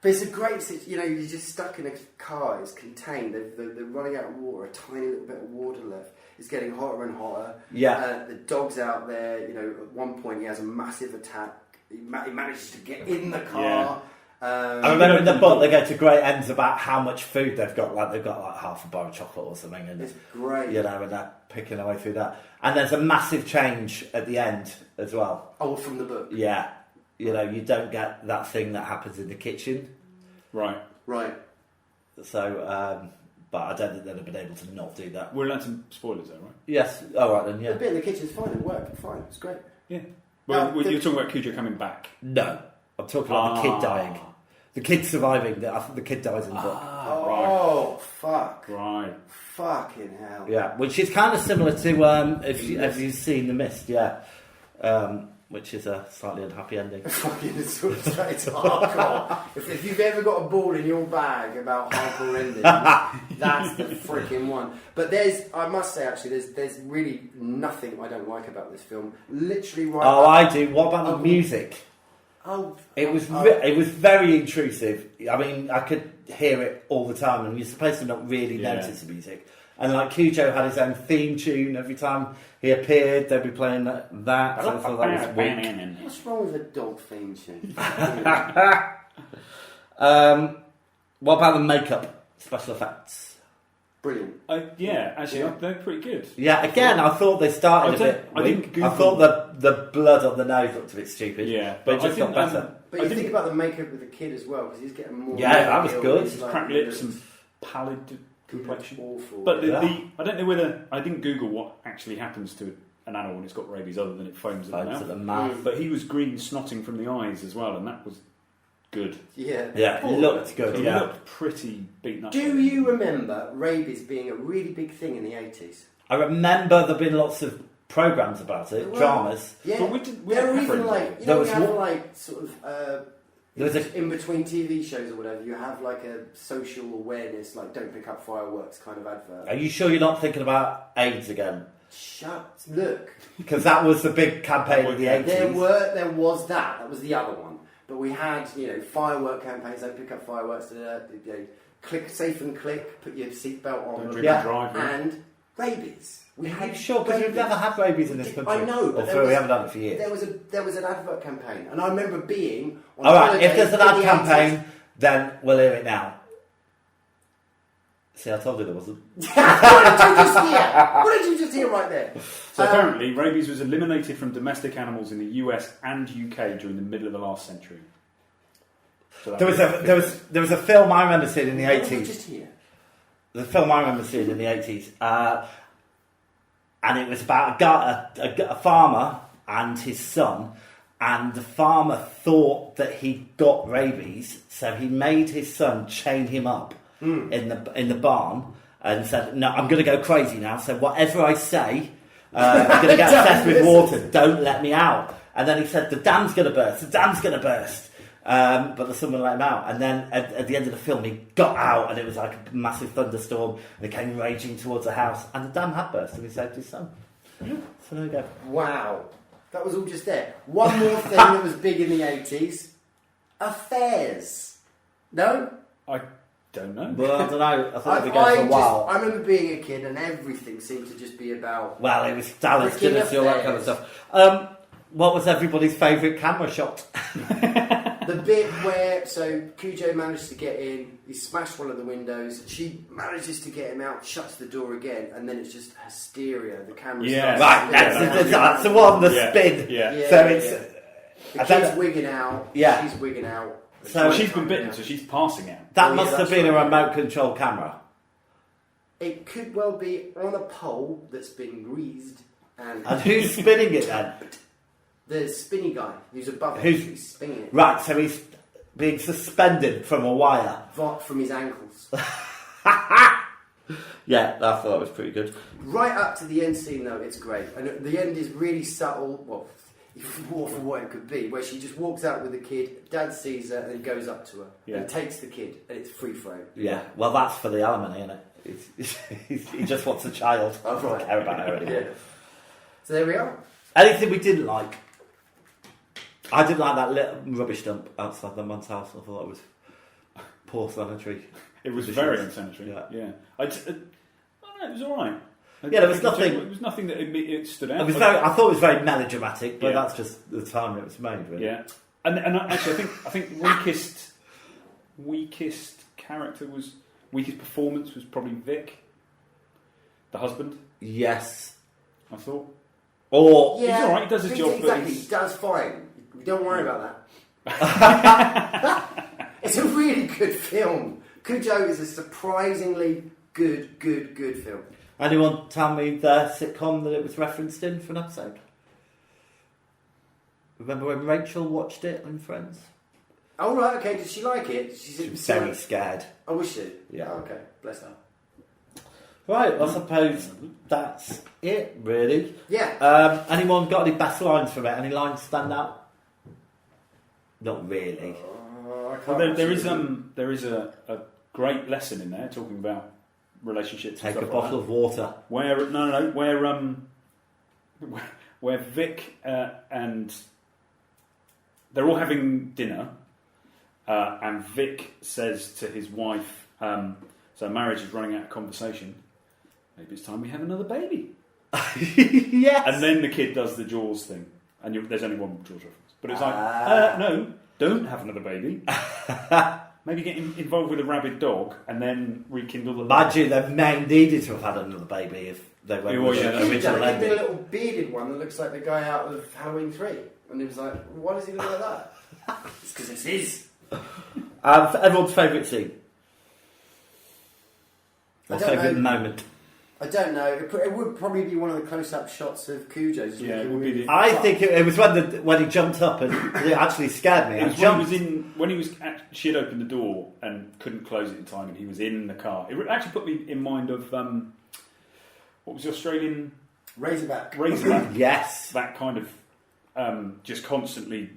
But it's a great situation. You know, you're just stuck in a car. It's contained. They're running out of water. A tiny little bit of water left. It's getting hotter and hotter. Yeah. The dog's out there. You know, at one point he has a massive attack. He manages to get in the car. I remember in the book they go to great ends about how much food they've got. Like they've got like half a bar of chocolate or something, and It's great. you know, and they're picking their way through that. And there's a massive change at the end as well. Oh, from the book. Yeah, you know, you don't get that thing that happens in the kitchen. Right. Right. So, but I don't think they'd have been able to not do that. We're allowed some spoilers, though, right? Yes. All right then. The Yeah. bit in the kitchen's fine. It worked. Fine. It's great. Yeah. Well, the- you're talking about Cujo coming back. No, I'm talking about the kid dying. The kid surviving. I think the kid dies in the book. Oh, fuck. Right. Fucking hell. Yeah, which is kind of similar to if you've seen The Mist, yeah, which is a slightly unhappy ending. Fucking it's hardcore. If you've ever got a ball in your bag about hardcore endings, that's the freaking one. But I must say actually, there's really nothing I don't like about this film. Literally right. Oh, I do. What about the music? It was very intrusive. I mean, I could hear it all the time, and you're supposed to not really notice the music. And like Cujo had his own theme tune every time he appeared. They'd be playing that. So I thought that was weak. What's wrong with a dog theme tune? What about the makeup, special effects? Brilliant. Yeah, actually, they're pretty good. Yeah, again, I thought they started a bit weak. I thought the blood on the nose looked a bit stupid. Yeah, but it just got better. But you think about the makeup with the kid as well, because he's getting more. Yeah, that was good. He's like, Cracked lips and pallid complexion. Awful. But Yeah. I don't know whether I didn't Google what actually happens to an animal when it's got rabies, other than it foams at Foams at the the mouth. mouth. But he was green snotting from the eyes as well, and that was good. Yeah. Yeah, it looked good. He Yeah, looked pretty beaten up. Do you remember rabies being a really big thing in the 80s? I remember there been lots of programs about it, Well, dramas. Yeah. But we there don't were have even rabies. like, There we was have one- like sort of There was a- in between TV shows or whatever, you have like a social awareness, like don't pick up fireworks kind of advert. Are you sure you're not thinking about AIDS again? Look. Because that was the big campaign of the 80s. There was that. That was the other one. But we had, firework campaigns. Don't pick up fireworks. click, safe and click, put your seatbelt on, Don't drink Yeah. and drive. Yeah. and rabies. We Are you sure? Because we've never had rabies in this country. I know, but we haven't had it for years. There was an advert campaign, and I remember being on All right, holiday if there's an in ad the campaign, then we'll hear it now. See, I told you there wasn't. 80s. What did you just hear? What did you just hear right there? So apparently, rabies was eliminated from domestic animals in the US and UK during the middle of the last century. So There was a film I remember seeing in the What did you 80s. just hear? The film I remember seeing in the 80s, and it was about a farmer and his son, and the farmer thought that he got rabies, so he made his son chain him up in the barn and said, "No, I'm going to go crazy now. So whatever I say, I'm going to get obsessed with water. Don't let me out." And then he said, "The dam's going to burst. The dam's going to burst." But the sun wouldn't let him out. And then at the end of the film, he got out, and it was like a massive thunderstorm, and it came raging towards the house, and the dam had burst, and he saved his son. So there you go. Wow. That was all just there. One more thing that was big in the 80s. Affairs. No? I don't know. Well, I don't know. I thought it'd be going for a while. I remember being a kid and everything seemed to just be about... Well, it was Dallas, Freaking Guinness, all that kind of affairs. stuff. What was everybody's favourite camera shot? The bit where, so Cujo managed to get in, he smashed one of the windows, she manages to get him out, shuts the door again, and then it's just hysteria. The camera Yeah. starts Right, spinning. that's the one, the Yeah. spin. Yeah. Yeah, So yeah, it's... yeah. The I kid's don't- wigging out, Yeah. she's wigging out. So Well, she's been bitten, so she's passing out. That Oh, yeah, must have that's been a right. remote control camera. It could well be on a pole that's been greased, and And who's spinning it then? the spinny guy who's above Who's- it, he's spinning it Right, so he's being suspended from a wire. from his ankles. Yeah, I thought it was pretty good. Right up to the end scene, though, it's great. And the end is really subtle, well, more for what it could be, where she just walks out with the kid, dad sees her, and he goes up to her, Yeah. and takes the kid, and it's free frame. Yeah, well, that's for the alimony, isn't it? He just wants a child. Oh, Doesn't right. care about her anymore. Yeah. So there we are. Anything we didn't like? I didn't like that little rubbish dump outside the man's house. I thought it was poor sanitary. It was conditions. very unsanitary. Yeah. Yeah. I don't know, it was all right. Yeah, there was nothing- It was nothing that it stood out. I thought it was very melodramatic, but Yeah. that's just the time it was made, really. Yeah, and actually, I think weakest performance was probably Vic, the husband. Yes. I thought. Or Yeah, He's all right, he does his job, but Exactly, he's- he does fine. Don't worry about that. It's a really good film. Cujo is a surprisingly good film. anyone tell me the sitcom that it was referenced in for an episode? Remember when Rachel watched it on Friends? Oh, right, okay, did she like it? She was very scared. Oh, was she? Yeah. Oh, okay, bless her. Right, I suppose that's it, really. Yeah. Anyone got any best lines from it? Any lines stand out? Not really. I can't Well, there actually- is a great lesson in there talking about relationships. Take and a stuff like bottle that. of water. Where Vic and they're all having dinner, and Vic says to his wife, "So marriage is running out of conversation. Maybe it's time we have another baby." Yes. And then the kid does the Jaws thing, and there's only one Jaws reference, but it's like, no, don't have another baby. Maybe get involved with a rabid dog, and then rekindle the love. Imagine the men needed to have had another baby if they went with Yeah, the He's original done a ending. little bearded one that looks like the guy out of Halloween 3. And he was like, why does he look like that? It's because it's his. Everyone's favourite scene. I Or don't favourite know. moment. I don't know. It would probably be one of the close-up shots of Cujo's. Yeah, it would be the- I think it was when he jumped up and it actually scared me. It I was jumped. she had opened the door and couldn't close it in time, and he was in the car. It actually put me in mind of what was the Australian Razorback. Razorback? Yes. That kind of just constantly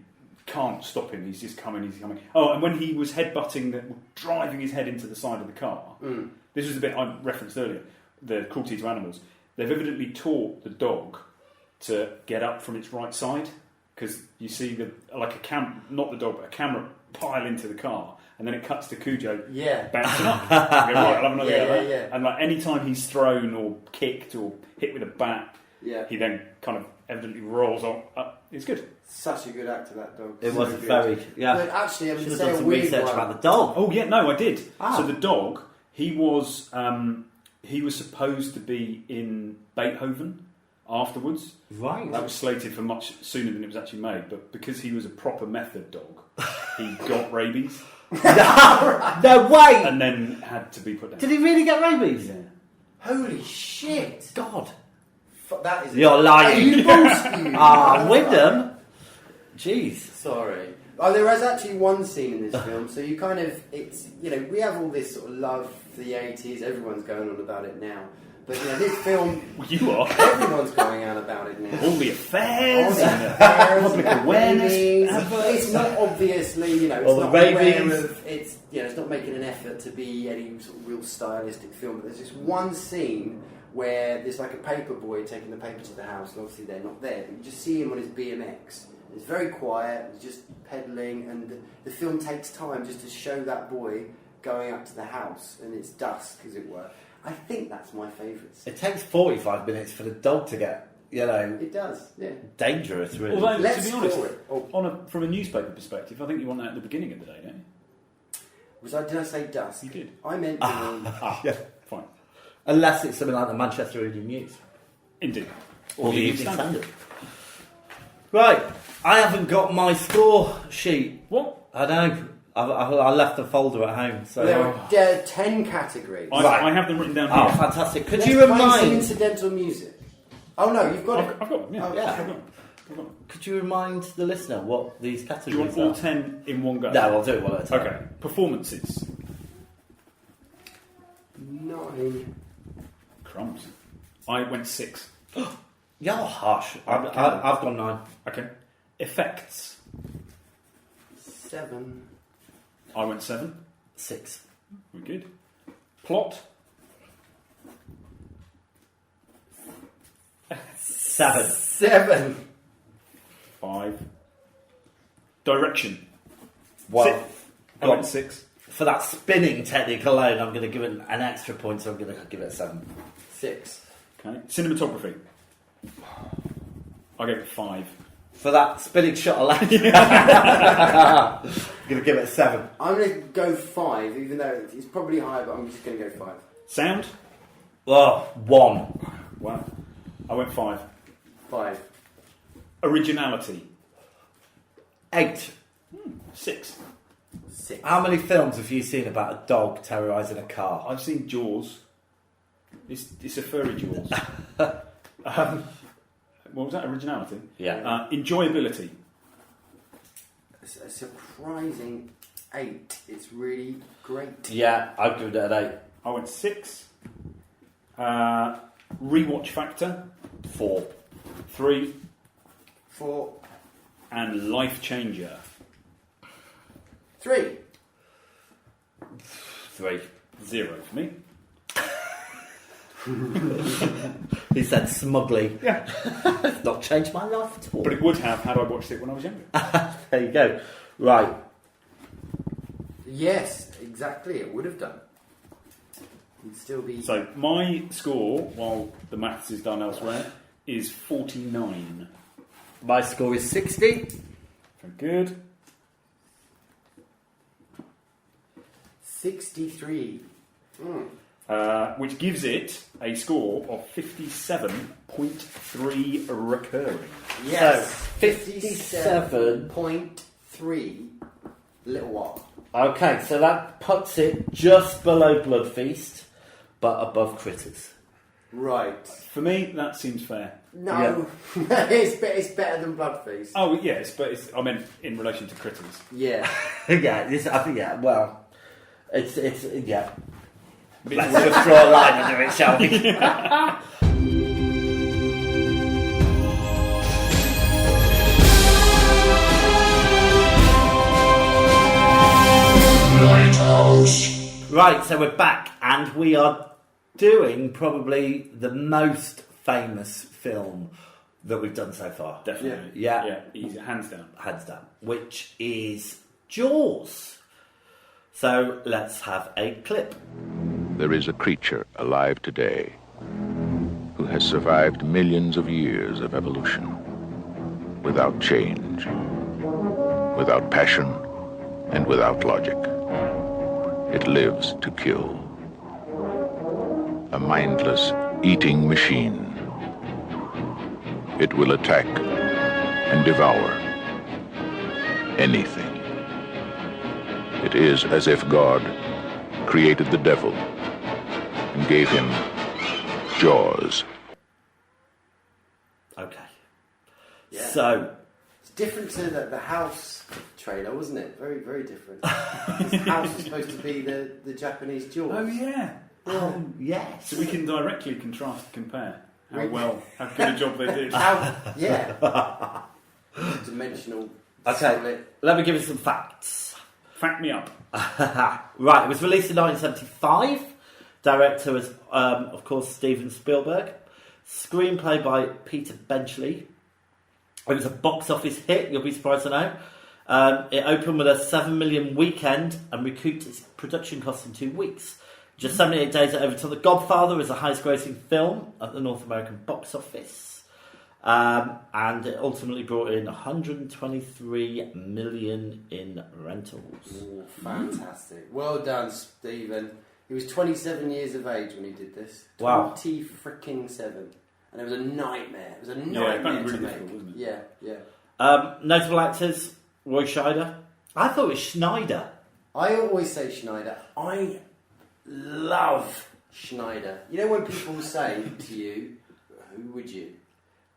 can't stop him. He's just coming. He's coming. Oh, and when he was driving his head into the side of the car. This was the bit I referenced earlier. The cruelty to animals. They've evidently taught the dog to get up from its right side, because you see not the dog, but a camera pile into the car, and then it cuts to Cujo Yeah. bouncing up. You go, right, I'll have another go at that. Yeah. And like any time he's thrown or kicked or hit with a bat, Yeah. he then kind of evidently rolls on up. It's good. Such a good actor, that dog. It So was good. very, yeah. But actually, I mean, Should to have say done a some weird research one. about the dog. Oh yeah, no, I did. Ah. So the dog, he was supposed to be in Beethoven afterwards. Right. That was slated for much sooner than it was actually made, but because he was a proper method dog, he got rabies No way! and then had to be put down. Did he really get rabies? Yeah. Holy shit! God. That is. You're lying. Are you Bolsky? Ah, Wyndham? Jeez. Sorry. Oh, there is actually one scene in this film, so you kind of, it's, you know, we have all this sort of love for the 80s, everyone's going on about it now. But, you know, this film, Well, you are. everyone's going on about it now. All the affairs, All the and affairs, public and awareness rabies. adverts. It's not obviously, you know, it's All the not aware rabies. of, it's, you know, it's not making an effort to be any sort of real stylistic film. But there's this one scene where there's like a paper boy taking the paper to the house, and obviously they're not there, but you just see him on his BMX. It's very quiet, he's just pedaling, and the film takes time just to show that boy going up to the house, and it's dusk, as it were. I think that's my favourite scene. It takes 45 minutes for the dog to get, you know, It does, yeah. dangerous, really. Although, Let's to be honest, score it. Oh. from a newspaper perspective, I think you want that at the beginning of the day, don't you? Did I say dusk? You did. I meant Yeah. Fine. Unless it's something like the Manchester Evening News. Indeed. Or the Evening Standard. Right. I haven't got my score sheet. What? I know. I left the folder at home. So. there are 10 categories. I have them written down Oh, here. fantastic. Could Let's you play some remind... incidental music? Oh no, you've got it. I've got them, yeah. Oh, yeah. I've got them. Could you remind the listener what these Do categories you want all are? 10 in one go? No, I'll do it one at a time. Okay. Performances. 9. Crumbs. I went 6. You're harsh. I've gone 9. Okay. Effects. 7. I went 7. 6. We're good. Plot. 7. 7. 5. Direction. Well, I went 6. for that spinning technique alone, I'm going to give it an extra point, so I'm going to give it a 7. 6. Okay. Cinematography. I gave it 5. For that spinning shot alone, I'm going to give it a 7. I'm going to go 5, even though it's probably higher, but I'm just going to go 5. Sound. Oh, 1. Wow. I went 5. 5. Originality. 8. 6. 6. How many films have you seen about a dog terrorising a car? I've seen Jaws. It's a furry Jaws. What was that? Originality? Yeah. Enjoyability. It's a surprising 8. It's really great. Yeah, I'd give it an 8. I went 6. Rewatch factor. 4. 3. 4. And life changer. 3. 3. 0 for me. He said smugly. Yeah. It's not changed my life at all. But it would have had I watched it when I was younger. There you go. Right. Yes, exactly. It would have done. You'd still be. So my score, while the maths is done elsewhere, is 49. My score is 60. Very good. 63. Which gives it a score of 57.3 recurring. Yes. So, 57. 57.3 little while. Okay, so that puts it just below Blood Feast, but above Critters. Right. For me, that seems fair. No. it's better than Blood Feast. Oh, yes, but I meant in relation to Critters. Yeah. Yeah, I think, yeah, well, it's yeah. But Let's just draw a line under it, shall we? Right, so we're back, and we are doing probably the most famous film that we've done so far. Definitely. Yeah. Yeah, easy, hands down. Hands down. Which is Jaws. So let's have a clip. There is a creature alive today who has survived millions of years of evolution without change, without passion, and without logic. It lives to kill. A mindless eating machine. It will attack and devour anything. It is as if God created the devil and gave him jaws. Okay. Yeah. So, It's different to the House trailer, wasn't it? Very, very different. This House was supposed to be the Japanese Jaws. Oh yeah. yes. So we can directly contrast and compare how good a job they did. Yeah. Dimensional. Okay, split. let me give you some facts. Fact me up. Right, it was released in 1975. Director was, of course, Steven Spielberg. Screenplay by Peter Benchley. It was a box office hit, you'll be surprised to know. It opened with a 7 million weekend and recouped its production costs in 2 weeks. Just 78 days it overtook The Godfather as the highest grossing film at the North American box office. And it ultimately brought in 123 million in rentals. Ooh, fantastic. Well done, Stephen. He was 27 years of age when he did this. Wow. 27. And it was a nightmare. It was a Yeah, nightmare really to make. difficult, wasn't it? Yeah. Notable actors, Roy Scheider. I thought it was Schneider. I always say Schneider. I love Schneider. You know when people say to you, who would you?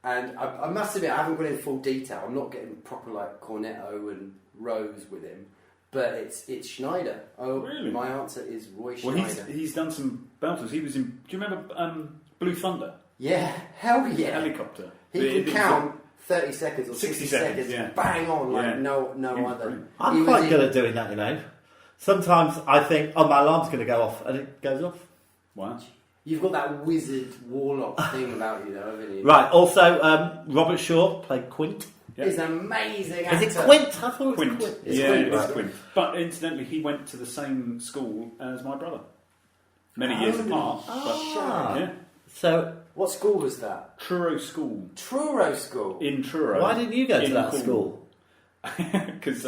And I must admit, I haven't gone in full detail. I'm not getting proper like Cornetto and Rose with him. But it's Schneider. Oh, really? My answer is Roy Well, Schneider. he's done some belters. He was in. Do you remember Blue Thunder? Yeah, hell yeah. Helicopter. He can count 30 seconds or 60 seconds, yeah. bang on like Yeah. no He was other. brilliant. I'm quite good at doing that, you know. Sometimes I think, oh, my alarm's going to go off, and it goes off. Wow. You've got that wizard warlock thing about you, though, haven't you? Right, also, Robert Shaw played Quint. Yeah. He's an amazing actor. Is it Quint? I thought it was Quint. Quint. Yeah, Quint, it is right? Quint. But incidentally, he went to the same school as my brother. Many years apart. Ah. But, yeah. So, What school was that? Truro School. Truro School. In Truro. why didn't you go to in that Cornwall. school? Because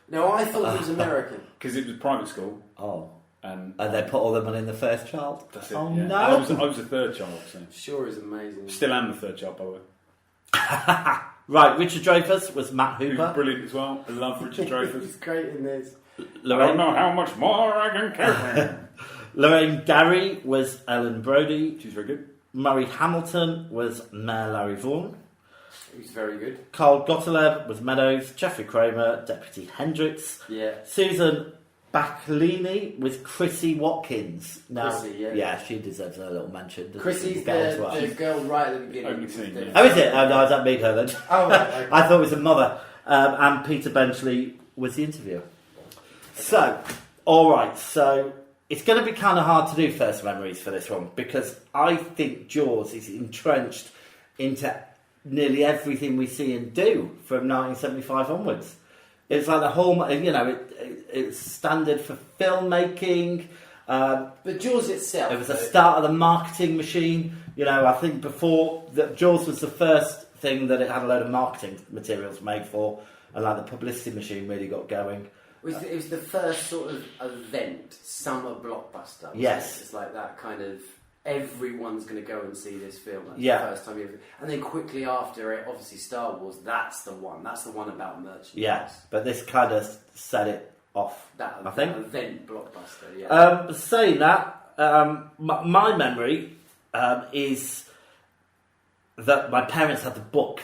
No, I thought he was American. it was private school. Oh. And They put all the money in the first child? that's it. Oh, yeah. no. I was a third child, so. Sure is amazing. Still am the third child, by the way. Right, Richard Dreyfuss was Matt He was Hooper. brilliant as well. I love Richard Dreyfuss. He's great in this. I don't Lorraine, know how much more I can care. Lorraine Gary was Ellen Brody. She's very good. Murray Hamilton was Mayor Larry Vaughan. He's very good. Carl Gottlieb was Meadows. Jeffrey Kramer, Deputy Hendricks. Yeah. Susan Bacalini was Chrissy Watkins. Now, Chrissy, yeah. she deserves a little mention. doesn't Chrissy's she? Get on to her. the girl right at the beginning. Opening scene, yeah. Oh, is it? Oh, no, I don't mean her then. Oh, right, okay. I thought it was a mother. And Peter Benchley was the interviewer. So, alright, so it's going to be kind of hard to do first memories for this one because I think Jaws is entrenched into nearly everything we see and do from 1975 onwards. It's like the whole, you know, it's standard for filmmaking. But Jaws itself. It was the start of the marketing machine. You know, I think before that, Jaws was the first thing that it had a load of marketing materials made for, and like the publicity machine really got going. It was the first sort of event, summer blockbuster. wasn't Yes. it? It's like that kind of, everyone's going to go and see this film. That's Yeah. the first time you ever. And then quickly after it, obviously Star Wars, that's the one. That's the one about merchandise. Yeah, but this kind of set it off, That I think. event blockbuster, yeah. Saying that, my memory is that my parents had the book,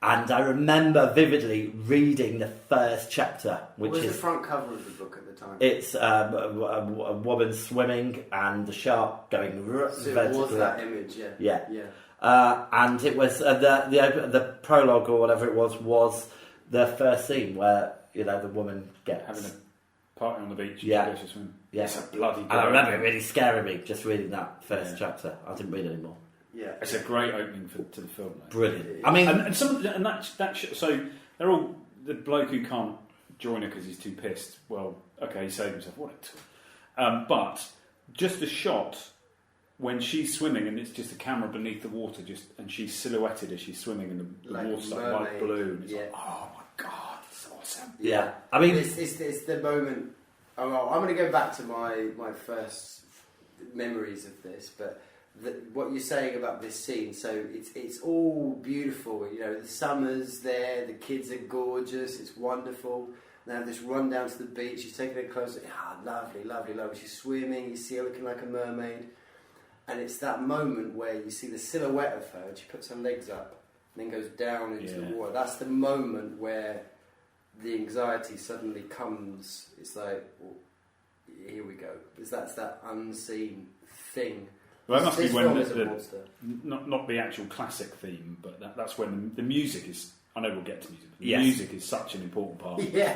and I remember vividly reading the first chapter, which what was is the front cover of the book at the time? it's a woman swimming and the shark going So it was vertically that up. image, yeah. Yeah. Yeah. And it was the prologue or whatever it was the first scene where you know the woman gets Having a party on the beach. Yeah. Goes to swim. yeah. It's a bloody And I good remember it opening. really scaring me just reading that first Yeah. chapter. I didn't read anymore. Yeah. It's a great opening to the film. Though. Brilliant. I mean, And so they're all the bloke who can't join her because he's too pissed. Well, okay, he saved himself. What a tool. But just a shot when she's swimming and it's just a camera beneath the water, and she's silhouetted as she's swimming and the Like water's like mermaid. light blue. And it's Yeah. like, oh my god, it's awesome. Yeah. I mean, it's the moment. Oh, well, I'm going to go back to my first memories of this, but what you're saying about this scene, so it's all beautiful. You know, the summer's there, the kids are gorgeous, it's wonderful. They have this run down to the beach. She's taking her clothes. Lovely, lovely, lovely. She's swimming. You see her looking like a mermaid, and it's that moment where you see the silhouette of her. And she puts her legs up and then goes down into the water. That's the moment where the anxiety suddenly comes. It's like, well, here we go. Because that's that unseen thing. Well, that must This be when film is a monster. not the actual classic theme, but that's when the music is. I know we'll get to music. But the Yes. music is such an important part. Yeah.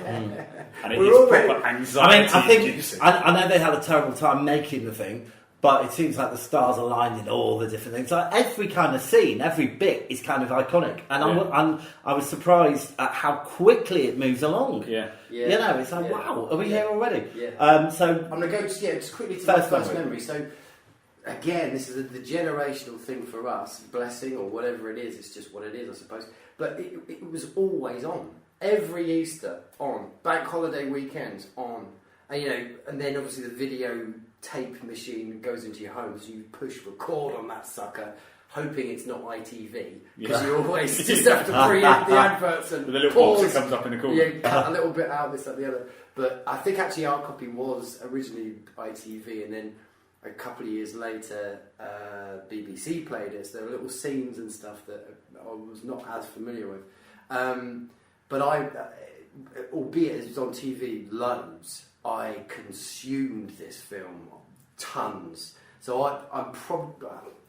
And it We're is already- proper anxiety. I mean, I think inducing. I know they had a terrible time making the thing, but it seems like the stars aligned in all the different things. Like every kind of scene, every bit is kind of iconic, and I was surprised at how quickly it moves along. Yeah. Yeah. You know, it's like, Yeah. wow, are we here already? Yeah. So I'm going to go just quickly to First my first memory. memory. So, again, this is the generational thing for us, blessing or whatever it is. It's just what it is, I suppose. But it was always on. Every Easter, on. Bank holiday weekends, on. And, you know, and then obviously the video tape machine goes into your home, so you push record on that sucker, hoping it's not ITV. Because you always just have to preempt the adverts and The little pause. box that comes up in the corner. Yeah, cut a little bit out, this, that, the other. But I think actually our copy was originally ITV, and then a couple of years later, BBC played it. So there were little scenes and stuff that I was not as familiar with. But albeit it was on TV loads, I consumed this film tons. So I'm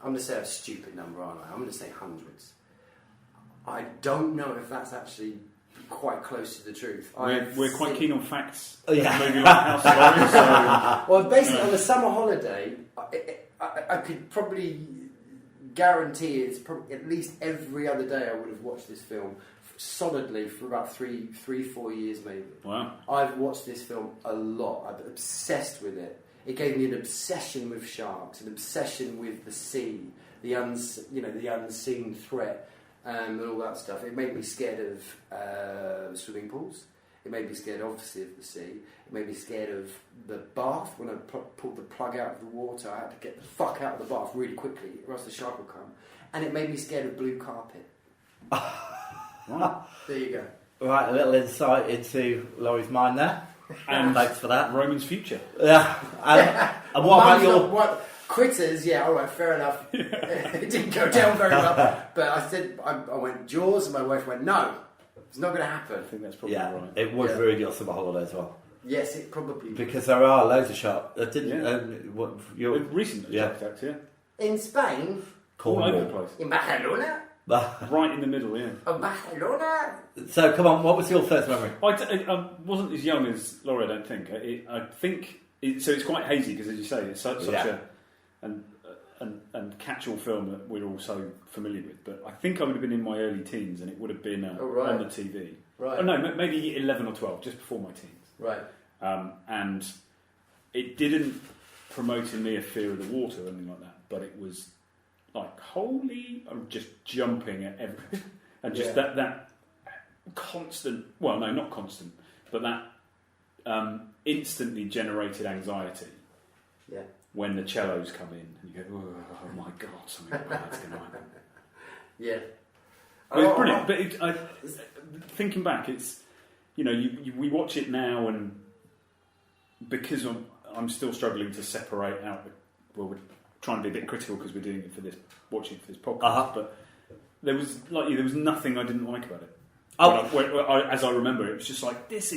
going to say a stupid number, aren't I? I'm going to say hundreds. I don't know if that's actually quite close to the truth. We're quite keen on facts. Yeah. Maybe like House of Lions, so Well, basically, on the summer holiday, I could probably guarantee it's probably at least every other day I would have watched this film solidly for about 3-4 years maybe. Wow. I've watched this film a lot. I'm obsessed with it. It gave me an obsession with sharks, an obsession with the sea, the unseen threat, and all that stuff. It made me scared of swimming pools. It made me scared, obviously, of the sea. It made me scared of the bath. When I pulled the plug out of the water, I had to get the fuck out of the bath really quickly, or else the shark would come. And it made me scared of blue carpet. Wow. There you go. right, a little insight into Laurie's mind there. And Thanks for that. Roman's future. Yeah. And what about your? Critters? Yeah, all right, fair enough. It didn't go down very well. But I said, I went Jaws, and my wife went, no, it's not going to happen. I think that's probably Yeah, right. it would Yeah. ruin your summer holiday as well. Yes, it probably would. Because there are loads of shops that didn't. Yeah. Recent Yeah. attack, yeah. In Spain, All over the Cornwall. place. in Barcelona, Right in the middle, yeah. Barcelona. So come on, what was your first memory? I wasn't as young as Laurie, I don't think. I think so. It's quite hazy because, as you say, it's such a and catch-all film that we're all so familiar with. But I think I would have been in my early teens, and it would have been right. on the TV. Right. Oh, no, maybe 11 or 12, just before my teens. Right. And it didn't promote in me a fear of the water or anything like that, but it was like, holy, I'm just jumping at everything. And just that constant, well, no, not constant, but that instantly generated anxiety Yeah. when the cellos come in and you go, oh my God, something bad's going to happen. Yeah. But it's brilliant. But thinking back, it's, you know, we watch it now, and because I'm still struggling to separate out. We're trying to be a bit critical because we're doing it for this, watching it for this podcast. But there was nothing I didn't like about it. As I remember, it was just like, it's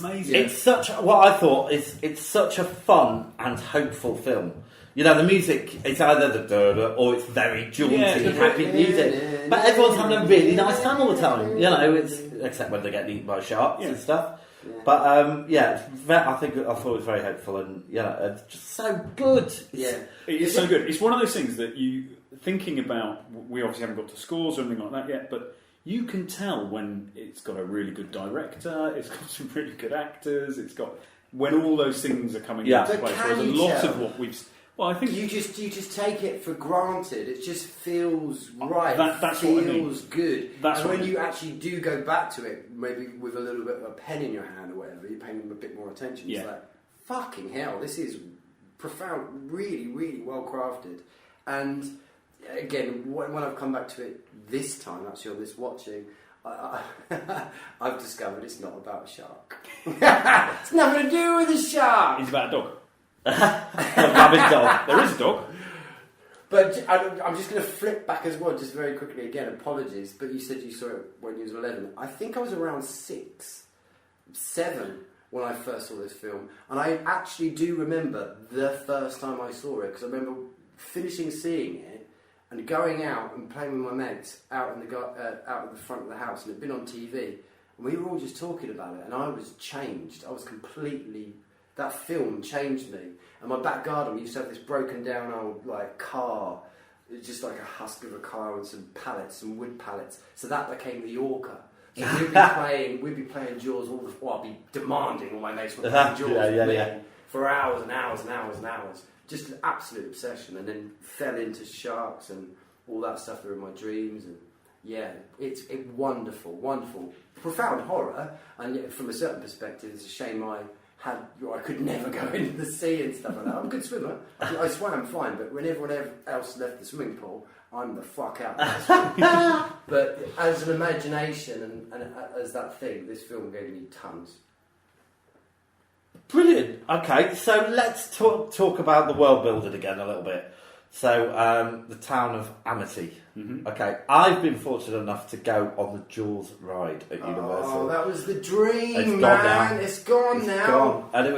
amazing. It's such what I thought is it's such a fun and hopeful film. You know, the music is either the da-da or it's very jaunty, happy music. But everyone's having a really nice time all the time. You know, it's except when they get eaten by sharks and stuff. Yeah. But I thought it was very hopeful and it's just so good. It's so good. It's one of those things that you thinking about. We obviously haven't got to scores or anything like that yet, but you can tell when it's got a really good director, it's got some really good actors, it's got when all those things are coming Yeah. into But place, can whereas a you lot tell? of what we've... Well, I think... You just take it for granted. It just feels right. That's what I mean. Feels good. That's and what I when mean. you actually do go back to it, maybe with a little bit of a pen in your hand or whatever, you're paying them a bit more attention. Yeah. It's like, fucking hell, this is profound, really, really well crafted. And again, when I've come back to it this time, actually on this watching, I've discovered it's not about a shark. It's nothing to do with a shark. It's about a dog. A rabid dog. There is a dog. But I'm just going to flip back as well, just very quickly again. Apologies, but you said you saw it when you was 11. I think I was around 6, 7 when I first saw this film, and I actually do remember the first time I saw it because I remember finishing seeing it and going out and playing with my mates out in the front of the house, and it'd been on TV, and we were all just talking about it, and I was changed. I was completely. That film changed me. And my back garden, we used to have this broken down old car. It was just like a husk of a car and some pallets, some wood pallets. So that became the Orca. So we'd be playing Jaws all the while. I'd be demanding all my mates were playing Jaws with me for hours and hours and hours and hours. Just an absolute obsession. And then fell into sharks and all that stuff that were in my dreams. And yeah, it's wonderful, wonderful, profound horror. And yet, from a certain perspective, it's a shame I could never go into the sea and stuff like that. I'm a good swimmer. I swam fine, but when everyone else left the swimming pool, I'm the fuck out. But as an imagination and as that thing, this film gave me tons. Brilliant. Okay, so let's talk about the world building again a little bit. So, the town of Amity. Mm-hmm. Okay, I've been fortunate enough to go on the Jaws ride at Universal. Oh, that was the dream, It's man! gone now. It's gone now. Gone. And it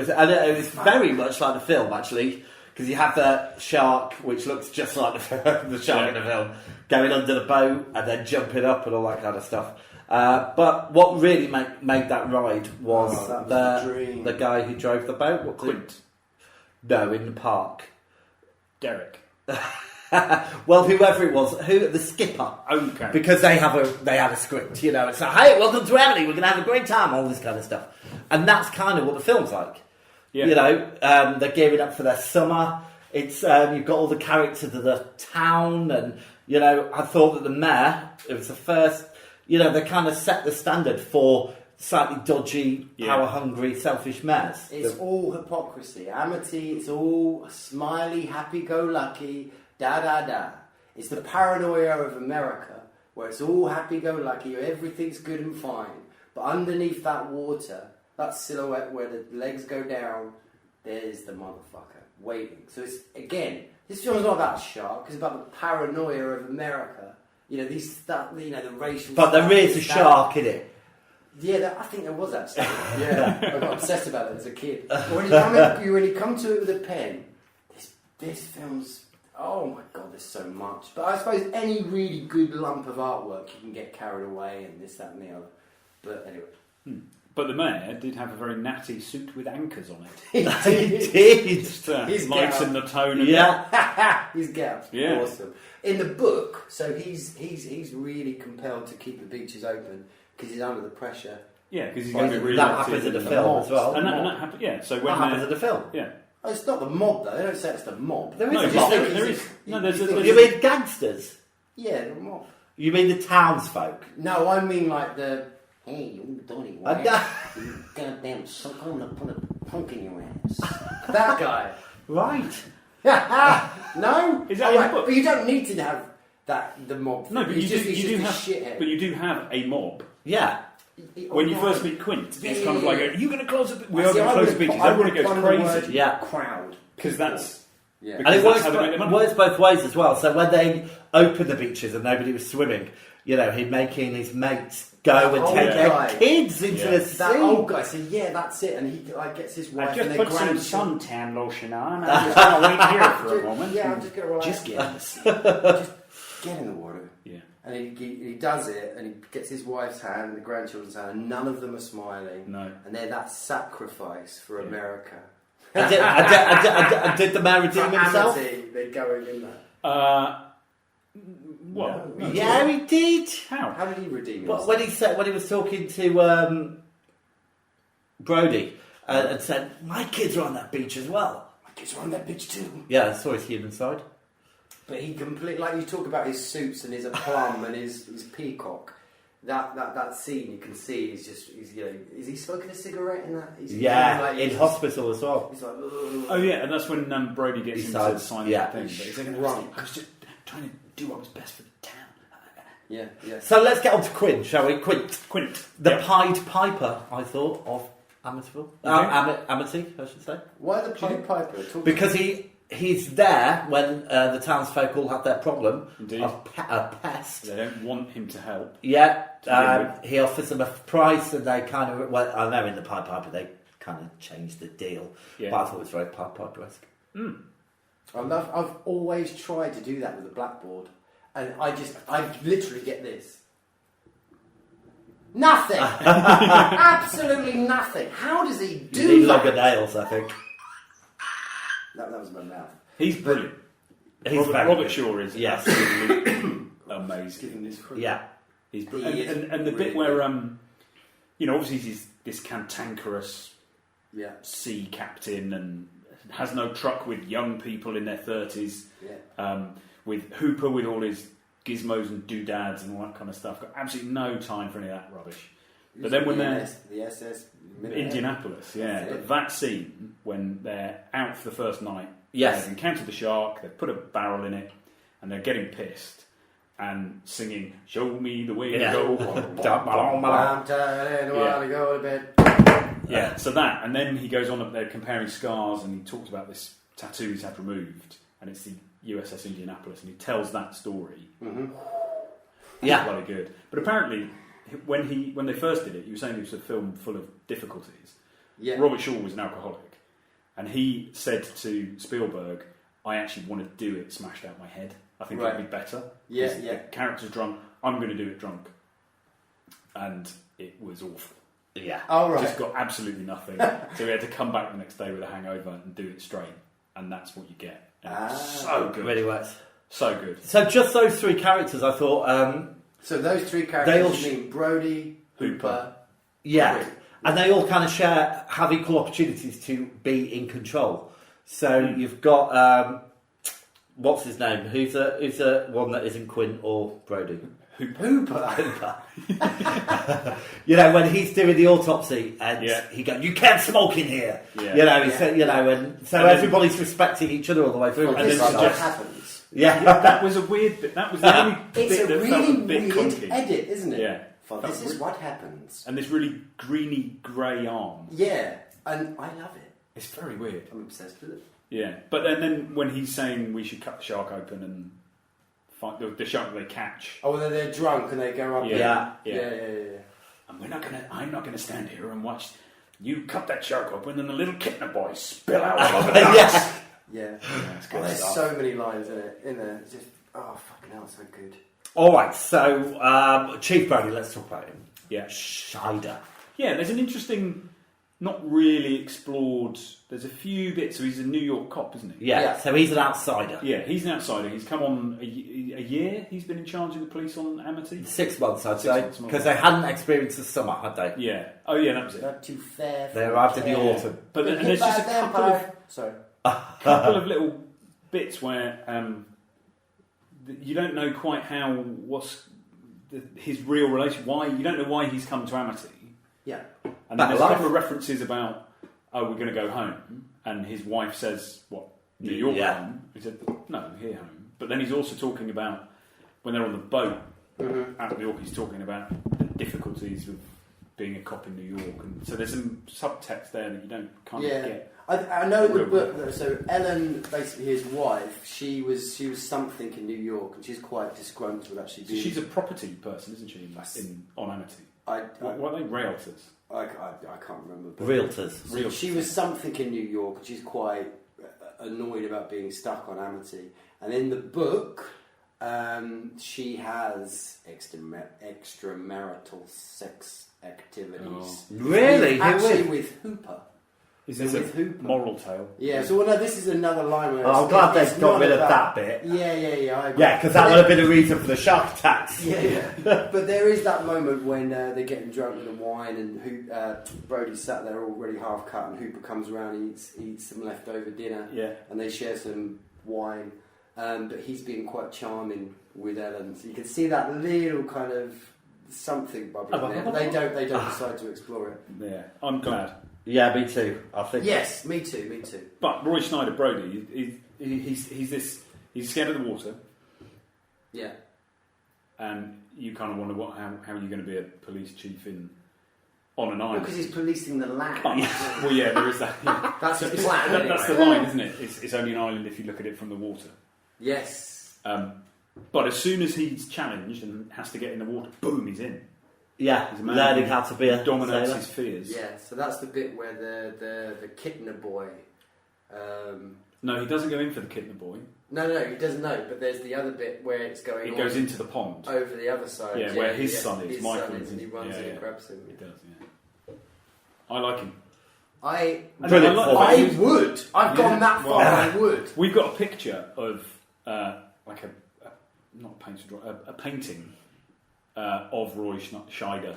was very much like the film, actually, because you have the shark, which looks just like the shark in the film, going under the boat and then jumping up and all that kind of stuff. But what really made that ride was, the guy who drove the boat. Quint. No, in the park. Derek. Well, whoever it was, the skipper. Okay. Because they had a script, you know. It's like, hey, welcome to Emily, we're going to have a great time, all this kind of stuff. And that's kind of what the film's like. Yeah. You know, they're gearing up for their summer. It's you've got all the characters of the town, and you know, I thought that the mayor, it was the first. You know, they kind of set the standard for slightly dodgy, power-hungry, selfish mayors. It's all hypocrisy. Amity, it's all smiley, happy-go-lucky, da-da-da. It's the paranoia of America, where it's all happy-go-lucky, everything's good and fine. But underneath that water, that silhouette where the legs go down, there's the motherfucker waiting. So it's, again, this film's not about shark, it's about the paranoia of America. You know, the racial... But there is a shark in it. Yeah, I think there was actually. Yeah, I got obsessed about it as a kid. When you come to it with a pen, this film's, oh my god, there's so much. But I suppose any really good lump of artwork you can get carried away and this, that, and the other. But anyway. But the mayor did have a very natty suit with anchors on it. He did. Just lighten the tone. His gap's awesome. In the book, so he's really compelled to keep the beaches open. Because he's under the pressure. Yeah, because he's going to be really that happens in the film as well. And that happens, yeah. So when that happens in the film. Yeah. Oh, it's not the mob though. They don't say it's the mob. There is a mob. There's You mean gangsters? Yeah, the mob. You mean the townsfolk? No, I mean like the. Hey, you dirty white. You goddamn suck. I'm gonna put a punk in your ass. That guy. Right. No. Is that in the book? But you don't need to have the mob. No, but you do have. Shithead. But you do have a mob. Yeah. When you first meet Quint, it's kind of like, are you going to close the... We are See, going to close the beaches. Everybody goes crazy. Yeah. Crowd. Because that's... Yeah. And it that's how they make their money. works both ways as well. So when they opened the beaches and nobody was swimming, you know, he'd making his mates go and take their kids into the sea. That old guy said, yeah, that's it. And he gets his wife I and just their put some grandchildren. suntan lotion on. I'm just going to wait here for a moment. Yeah, I'm just going to relax. Just get Just get in the water. Yeah. And he does it, and he gets his wife's hand and the grandchildren's hand, and none of them are smiling. No. And they're that sacrifice for America. I did the mayor redeem himself? They're going in that. Well, No. Yeah, he did. how? How did he redeem Well, himself? when he was talking to Brody, and said, "My kids are on that beach as well." My kids are on that bitch too. Yeah, I saw his human side. But he completely, like you talk about his suits and his aplomb and his peacock. That scene you can see is just, is he smoking a cigarette in that? In hospital as well. He's like, oh yeah, and that's when Brody gets him to sign that thing. But he's like, drunk. I was just trying to do what was best for the town. Yeah. So let's get on to Quint, shall we? Quint. The Yep. Pied Piper, I thought, of Amityville. Amity, I should say. Why the Pied Piper? Because he's there when the townsfolk all have their problem Indeed. of a pest. They don't want him to help. Yeah, he offers them a price, and they kind of. Well, I know in the Pied Piper they kind of changed the deal, but I thought it was very Pied Piper-esque. I've always tried to do that with a blackboard, and I literally get this. Nothing. Absolutely nothing. How does he do You need that? longer nails, I think. That was my mouth. He's brilliant. Robert Shaw is absolutely amazing in this. Yeah. He's brilliant. And the bit where obviously he's this cantankerous sea captain and has no truck with young people in their 30s. Yeah. With Hooper with all his gizmos and doodads and all that kind of stuff. Got absolutely no time for any of that rubbish. But then when they're the SS Indianapolis, but that scene when they're out for the first night, yes, they've encountered the shark, they've put a barrel in it, and they're getting pissed and singing "Show me the way to go." I'm tired, I want to go to bed. Yeah, so that, and then he goes on. They're comparing scars, and he talks about this tattoo he's had removed, and it's the USS Indianapolis, and he tells that story. Mm-hmm. Yeah, bloody good. But apparently, when they first did it, he was saying it was a film full of difficulties. Yeah. Robert Shaw was an alcoholic, and he said to Spielberg, "I actually want to do it smashed out my head. I think it'd be better. Yeah, The character's drunk. I'm going to do it drunk." And it was awful. Yeah. Oh, right. Just got absolutely nothing. So he had to come back the next day with a hangover and do it straight, and that's what you get. And so good. Really works. So good. So just those three characters, I thought. So those three characters, you mean Brody, Hooper. Yeah. And they all kind of have equal opportunities to be in control. So you've got what's his name? Who's a one that isn't Quint or Brody? Hooper. When he's doing the autopsy and he goes, "You can't smoke in here." Yeah. He said, and so everybody's respecting each other all the way through. And this is what happens. Yeah, that was a weird bit. That was the only it's bit a that really felt a bit weird clunky. edit, isn't it? Yeah. This is what happens. And this really greeny grey arm. Yeah, and I love it. It's very weird. I'm obsessed with it. Yeah, but then when he's saying we should cut the shark open and fight the shark they catch. Oh, then they're drunk and they go up. Yeah. And I'm not gonna stand here and watch you cut that shark open and the little Kittner boys spill out all over the house. Yeah. It's good There's stuff. so many lines in there. It's just fucking hell, so good. All right, so Chief Brody, let's talk about him. Yeah. Scheider. Yeah, there's an interesting, not really explored. There's a few bits. So he's a New York cop, isn't he? Yeah. So he's an outsider. Yeah, he's an outsider. He's come on a year. He's been in charge of the police on Amity. 6 months, I'd 6 say, months more. because they hadn't experienced the summer, had they? Yeah. Oh, yeah, that was it. Not too fair. They arrived in the autumn. But and there's just a couple of little bits where you don't know quite his real relation. Why you don't know why he's come to Amity. Yeah. And then there's a couple of references about, we're going to go home, and his wife says, "What, New York home?" He said, "No, here home." But then he's also talking about when they're on the boat out of New York. He's talking about the difficulties of being a cop in New York, and so there's some subtext there that you don't kind of get. I know the book though. So Ellen, basically his wife, she was something in New York, and she's quite disgruntled actually. So she's a property person, isn't she? On Amity. What are they? Realtors. I can't remember. Realtors. She was something in New York, and she's quite annoyed about being stuck on Amity. And in the book, she has extramarital sex activities. Really? Actually, with Hooper. Is this with a Hooper. moral tale? Yeah, so no, this is another line where Oh, I'm glad it's they've got not rid of about- that bit. Yeah, I agree. Yeah, because that would have been a reason for the shark attacks. Yeah. But there is that moment when they're getting drunk with the wine and Brody's sat there already half cut and Hooper comes around and eats some leftover dinner. Yeah. And they share some wine. But he's being quite charming with Ellen. So you can see that little kind of something bubbling there. But they don't decide to explore it. Yeah, I'm glad. Yeah, me too. I think. Yes, me too. But Roy Schneider Brody, he's scared of the water, Yeah. and you kind of wonder how are you going to be a police chief on an island? Because he's policing the land. Well, yeah, there is that. Yeah. That's his plan. That's the line, isn't it? It's only an island if you look at it from the water. Yes. But as soon as he's challenged and has to get in the water, boom, he's in. Yeah, He's a man learning who how to be a dominates sailor. his fears. Yeah, so that's the bit where the Kittner boy. No, he doesn't go in for the kidney boy. No, he doesn't know. But there's the other bit where it's going. He on goes into the pond. over the other side. Yeah, where his son is. His Michael son is, and he runs in yeah. and grabs him. He does, yeah. I like him. Brilliant I would. I've gone that far. Well, I would. We've got a picture of like not a painted drawing, a painting of Roy Scheider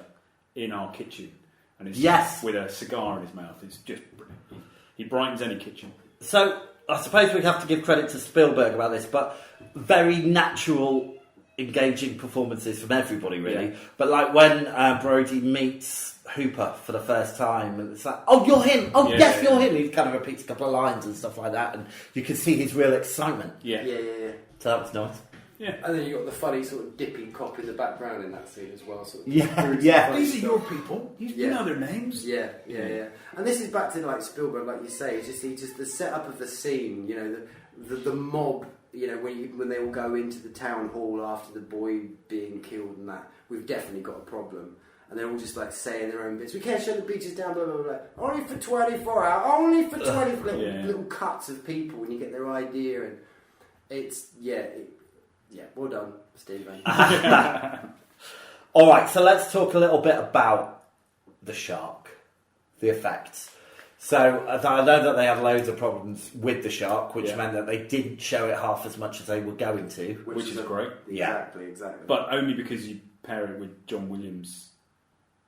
in our kitchen, and it's with a cigar in his mouth. It's just brilliant. He brightens any kitchen. So I suppose we have to give credit to Spielberg about this, but very natural, engaging performances from everybody, really. Yeah. But like when Brody meets Hooper for the first time, and it's like, "Oh, you're him! Oh, Yeah, yes, yeah, you're him!" He kind of repeats a couple of lines and stuff like that, and you can see his real excitement. Yeah. So that was nice. Yeah. And then you got the funny sort of dippy cop in the background in that scene as well. Sort of Yeah. These are your people. You Yeah. know their names. Yeah. And this is back to like Spielberg, like you say. It's just the setup of the scene. You know, the mob. You know, when they all go into the town hall after the boy being killed and that, we've definitely got a problem. And they're all just like saying their own bits. We can't shut the beaches down, blah blah blah. Only for 24 hours. Only for 20 little cuts of people, and you get their idea. And it's well done, Stephen. All right, so let's talk a little bit about the shark, the effects. So I know that they had loads of problems with the shark, which meant that they didn't show it half as much as they were going to. Which is great. Exactly. But only because you pair it with John Williams'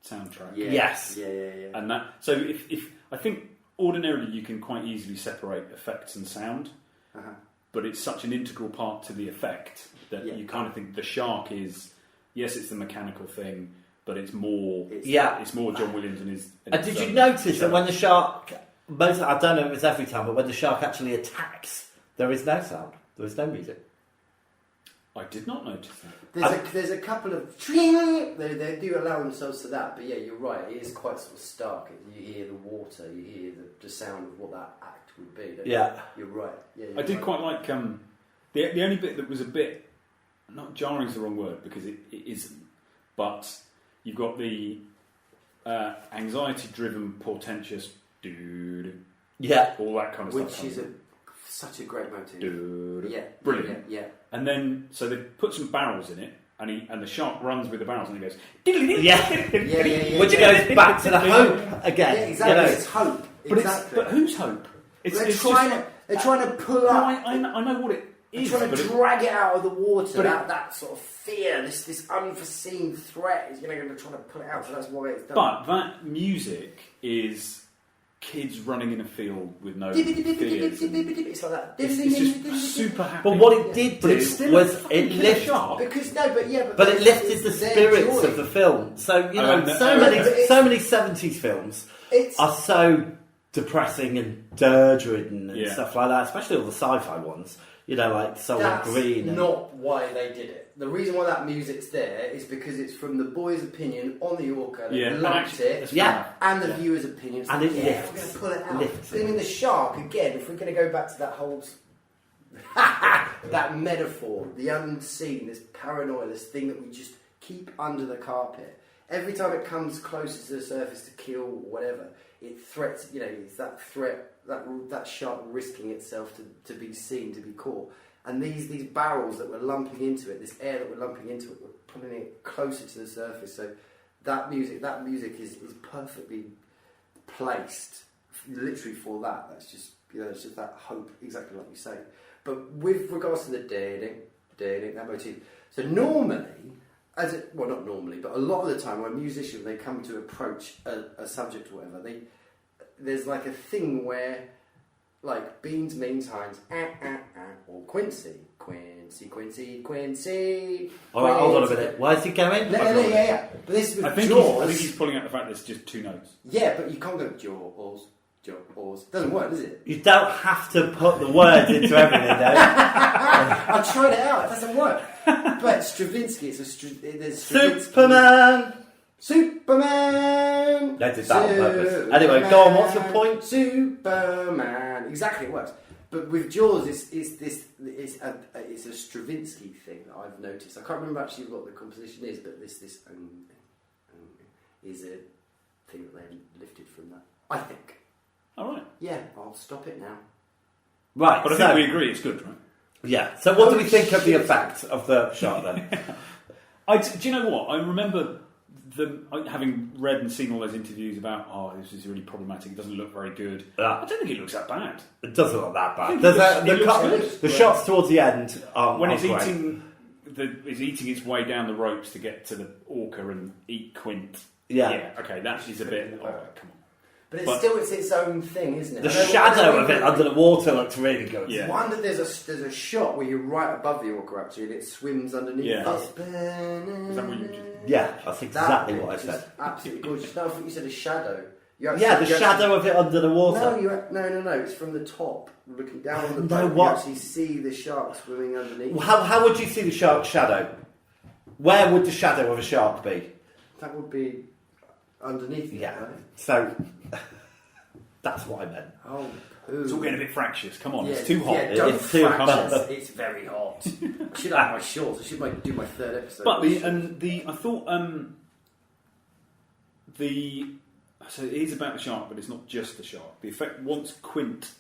soundtrack. Yeah. Yes. Yeah. And that. So if I think ordinarily you can quite easily separate effects and sound, but it's such an integral part to the effect that you kind of think the shark is, yes, it's the mechanical thing, but it's more. It's more John Williams and his. And did you notice that when the shark, I don't know if it's every time, but when the shark actually attacks, there is no sound, there is no music. I did not notice that. There's a couple of they do allow themselves to that, but yeah, you're right. It is quite sort of stark. You hear the water, you hear the sound of what that act would be. Don't you? You're right. Yeah, I did quite like the only bit that was a bit not jarring is the wrong word because it isn't, but you've got the anxiety-driven, portentous dude, all that kind of which stuff. Which is such a great motif. Dude, brilliant. Yeah. And then so they put some barrels in it, and the shark runs with the barrels, and he goes, Which goes back to the hope again. Yeah, exactly. You know? It's hope. But exactly. but whose hope? They're trying to pull up. I know what it is. They're trying to drag it out of the water. That sort of fear, this unforeseen threat is going to try to pull it out. So that's why it's done. But that music is kids running in a field with no fears. It's like that. It's just super happy. But what it did do was it lifted. But it lifted the spirits of the film. So so many 70s films are so depressing and dirge-ridden and stuff like that, especially all the sci-fi ones. You know, like Soylent Green. That's not why they did it. The reason why that music's there is because it's from the boy's opinion on the Orca. They liked it. And the viewer's opinion. And it lifts. We're going to pull it out. I mean, the shark, again, if we're going to go back to that whole... that metaphor, the unseen, this paranoia, this thing that we just keep under the carpet. Every time it comes closer to the surface to kill or whatever, it threats, it's that threat, that shark risking itself to be seen, to be caught. And these barrels that we're lumping into it, this air that we're lumping into it, we're putting it closer to the surface. So that music is perfectly placed literally for that. That's just it's just that hope, exactly like you say. But with regards to the dating, that motif. So normally, not normally, but a lot of the time when musicians they come to approach a subject or whatever, there's like a thing where like Beans means Hines, or Quincy. All right, hold on a minute. Where's he going? Yeah. But this with I think Jaws. he's pulling out the fact there's just 2 notes. Yeah, but you can't go Jaws. It doesn't work, does it? You don't have to put the words into everything, though. I tried it out. It doesn't work. But Stravinsky, there's Stravinsky. Superman. They did that on purpose. Anyway, go on. What's your point? Superman. Exactly, it works. But with Jaws, it's a Stravinsky thing that I've noticed. I can't remember actually what the composition is, but this is a thing that they lifted from that. I think. All right. Yeah, I'll stop it now. Right, but I think we agree it's good, right? Yeah. So, what do we think of the effect of the shot then? Do you know what? I remember having read and seen all those interviews about, this is really problematic. It doesn't look very good. I don't think it looks that bad. It doesn't look that bad. The shots towards the end are when it's great. eating its way down the ropes to get to the orca and eat Quint. Yeah. Okay, that is a bit. Come on. But it's its own thing, isn't it? The shadow of it under the water looks really good. Yeah. One that there's a shot where you're right above the orca actually, and it swims underneath. Yeah. Is that what you did? Yeah, that's exactly what I said. Absolutely gorgeous. No, I think you said a shadow. The shadow of it under the water. No. It's from the top, looking down on the boat. What? You actually see the shark swimming underneath. How would you see the shark's shadow? Where would the shadow of a shark be? That would be underneath. Yeah. Right? So that's what I meant. Oh. It's all getting a bit fractious. Come on, Yeah, it's too hot. It's too hot. It's very hot. I should have my shorts. I should do my 3rd episode. But I thought so it is about the shark, but it's not just the shark. The effect once Quint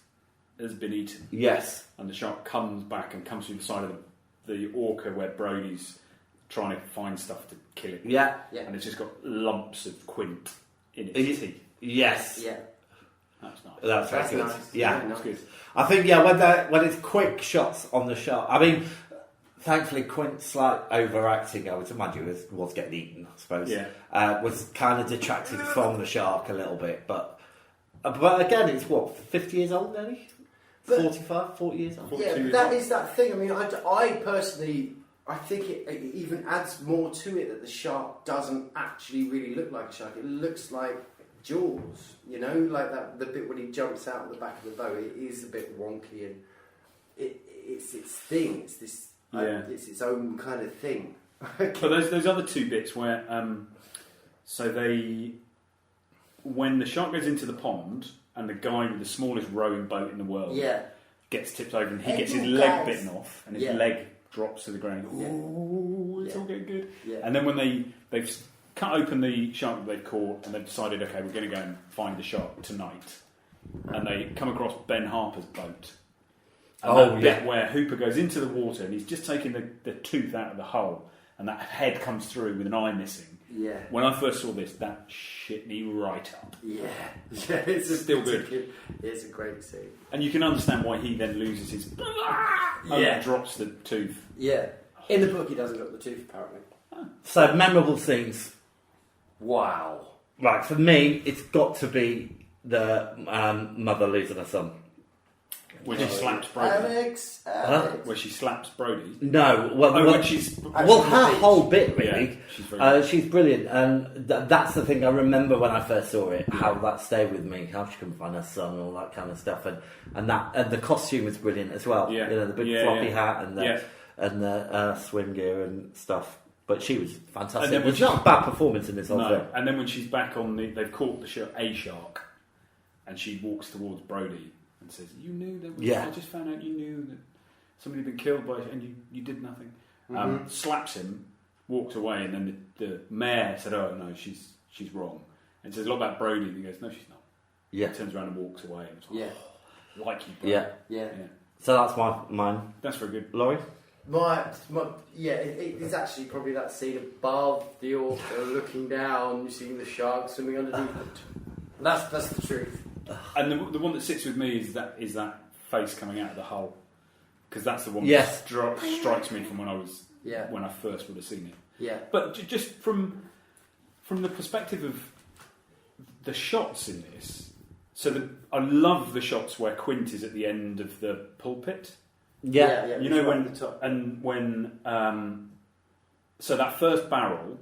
has been eaten, yes, and the shark comes back and comes through the side of the orca where Brody's trying to find stuff to kill it. Yeah, and it's just got lumps of Quint in its teeth. Yes, yeah. That's nice. That's very good. Nice. Yeah, that's good. I think when it's quick shots on the shark. I mean, thankfully Quint's slight overacting. I would imagine was getting eaten. I suppose. Yeah. Was kind of detracted from the shark a little bit, but again, it's 50 years old, nearly. 45, 40 years old. Yeah, that is that thing. I mean, I personally, I think it even adds more to it that the shark doesn't actually really look like a shark. It looks like Jaws, like that. The bit when he jumps out of the back of the boat, it is a bit wonky, and it's its thing. It's this. It's its own kind of thing. But those other 2 bits where, when the shark goes into the pond and the guy with the smallest rowing boat in the world gets tipped over and he gets his leg bitten off and his leg drops to the ground. Ooh, it's all getting good. Yeah. And then when they've cut open the shark that they've caught and they've decided, okay, we're going to go and find the shark tonight, and they come across Ben Harper's boat. And bit where Hooper goes into the water and he's just taking the tooth out of the hull and that head comes through with an eye missing. Yeah. When I first saw this, that shit me right up. Yeah. It's still good. It's a great scene. And you can understand why he then loses his... and drops the tooth. Yeah. In the book, he doesn't got the tooth, apparently. So, memorable scenes. Wow. Right, for me, it's got to be the mother losing her son. Where she slaps Brody. Alex. Where she slaps Brody. No, when she's... her whole bit, really. Yeah, she's brilliant. And that's the thing I remember when I first saw it, how that stayed with me, how she couldn't find her son, all that kind of stuff. And the costume was brilliant as well. Yeah. The big floppy hat and the swim gear and stuff. But she was fantastic. It was not a bad performance in this whole film. And then when she's back on they've caught a shark, and she walks towards Brody and says, "You knew there was. I just found out you knew that somebody had been killed by, and you did nothing." Mm-hmm. Slaps him, walks away, and then the mayor said, "Oh no, she's wrong." And says a lot about Brody, and he goes, "No, she's not." Yeah, he turns around and walks away. And it's like, like you, bro. Yeah. So that's mine. That's very good, Laurie. It's actually probably that scene above the orca looking down, you seeing the shark swimming underneath it. That's the truth. And the one that sits with me is that face coming out of the hull, because that's the one Yes. that strikes me from when I first would have seen it. Yeah. But just from the perspective of the shots in this, I love the shots where Quint is at the end of the pulpit. Yeah. You know right at the top. So that first barrel,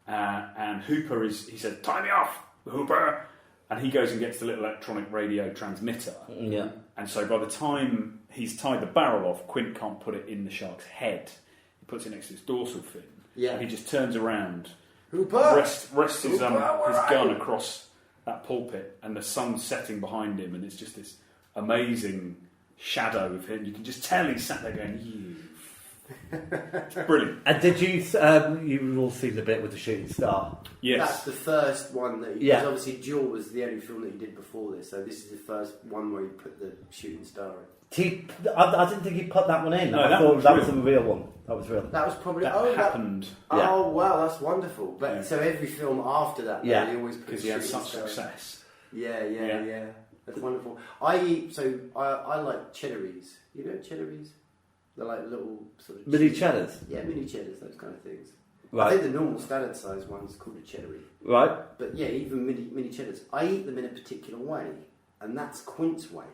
and Hooper he says, "Tie me off, Hooper," and he goes and gets the little electronic radio transmitter. Yeah. And so by the time he's tied the barrel off, Quint can't put it in the shark's head. He puts it next to its dorsal fin. Yeah. And he just turns around, Hooper! rests his Hooper, where his are gun you? across that pulpit, and the sun's setting behind him, and it's just this amazing shadow of him. You can just tell he's sat there going, "You." It's brilliant. And did you? You all seen the bit with the shooting star? Yes. That's the first one that he... Yeah. Because obviously Jaws was the only film that he did before this, so this is the first one where he put the shooting star in. I didn't think he put that one in. No, I that thought was that real. was a real one. That was real. That was probably... That happened Yeah. Oh, wow, that's wonderful. But Yeah. So every film after that, Yeah. he always put because the he had shooting such star in. success. Yeah. That's wonderful. I like cheddaries. You know cheddaries? They're like little sort of... Mini cheese- cheddars. Yeah, mini cheddars, those kind of things. I Right. think the normal standard size one's called a cheddary. Right. But yeah, even mini cheddars. I eat them in a particular way, and that's Quint's way.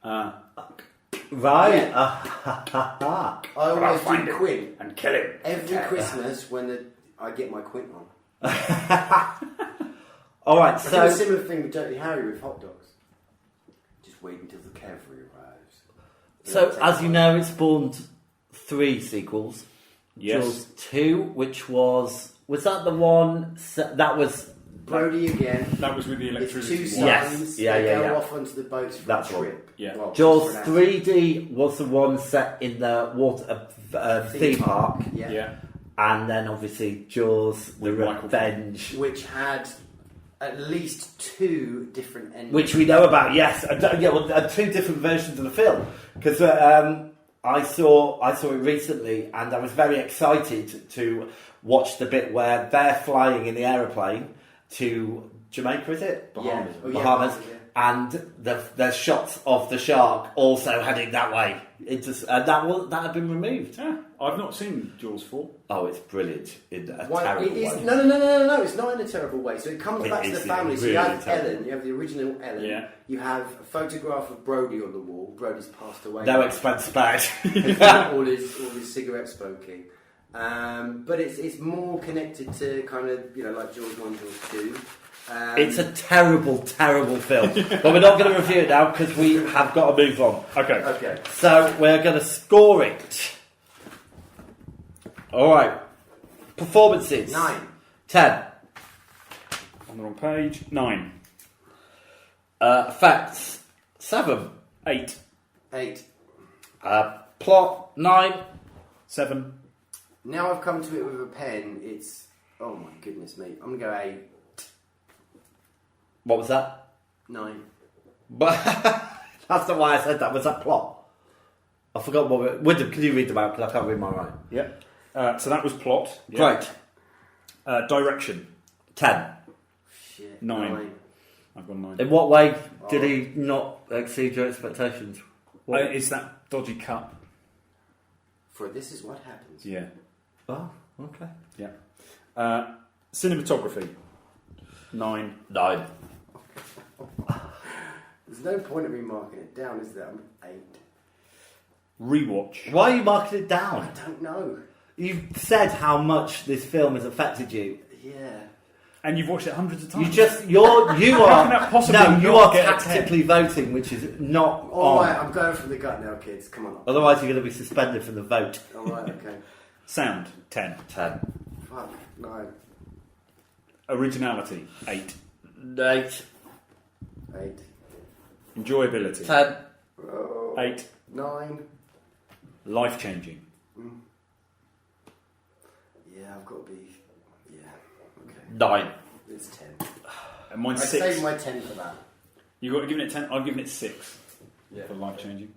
Right. Yeah. Ah. I I'll always find do him. Quint And kill him. every Christmas when I get my Quint on. All right. I do a So similar thing with Dirty Harry with hot dogs. Just wait until the cavalry arrives. as you know, it spawned 3 sequels. Yes. Jaws 2, which was that the one that was Brody again. That was with the It's electricity. two one. Yes. sons. Yeah, they yeah, go yeah. off onto the boats for That's a one. trip. Yeah. Well, Jaws for an 3D was the one set in the water theme park, Yeah. Yeah. and then obviously Jaws: The With Michael Revenge, Which had at least 2 different endings. which we know about. Yes, 2 different versions of the film because I saw it recently, and I was very excited to watch the bit where they're flying in the aeroplane to Jamaica. Is it Bahamas. Yeah. Oh, yeah, Bahamas? Bahamas, yeah. And the shots of the shark also heading that way. That had been removed. Yeah. I've not seen Jaws 4. Oh, it's brilliant in a Why, terrible it is, way. No, it's not in a terrible way. So it comes It back to is the family. So you really have terrible. Ellen, you have the original Ellen, Yeah. you have a photograph of Brody on the wall. Brody's passed away. No expense spared. all his cigarette smoking. But it's more connected to kind of, like Jaws 1, Jaws 2. It's a terrible, terrible film. But we're not going to review it now because we have got to move on. Okay. So we're going to score it. All right. Performances. 9. 10. On the wrong page. 9. Effects. 7. 8. 8. Plot. 9. 7. Now I've come to it with a pen, it's... Oh my goodness me. I'm going to go 8. What was that? 9. But that's not why I said that. Was that plot? I forgot what we... Wyndham, can you read them out? Because I can't read my writing. Yep. So that was plot. Yeah. Great. Direction. 10. Shit. 9. I've gone 9. In what way did he not exceed your expectations? What? It's that dodgy cut. For this is what happens. Yeah. Oh, okay. Yeah. Cinematography. 9. 9. There's no point in me marking it down, is there? I'm 8. Rewatch. Why are you marking it I down? don't know. You've said how much this film has affected you. Yeah. And you've watched it hundreds of times. You are How can that possibly you not are get a tactically voting, which is not All on. right, I'm going from the gut now, kids. Come on. Otherwise, you're going to be suspended from the vote. All right, okay. Sound. 10. 10. Fuck, 9. Originality. 8. 8. 8. Enjoyability. 10. Oh, 8. 9. Life changing. Yeah, I've got to be... Yeah, okay. 9. It's 10. And mine's I'd 6. save my 10 for that. You got to give it 10. I've given it 6 Yeah. for life changing.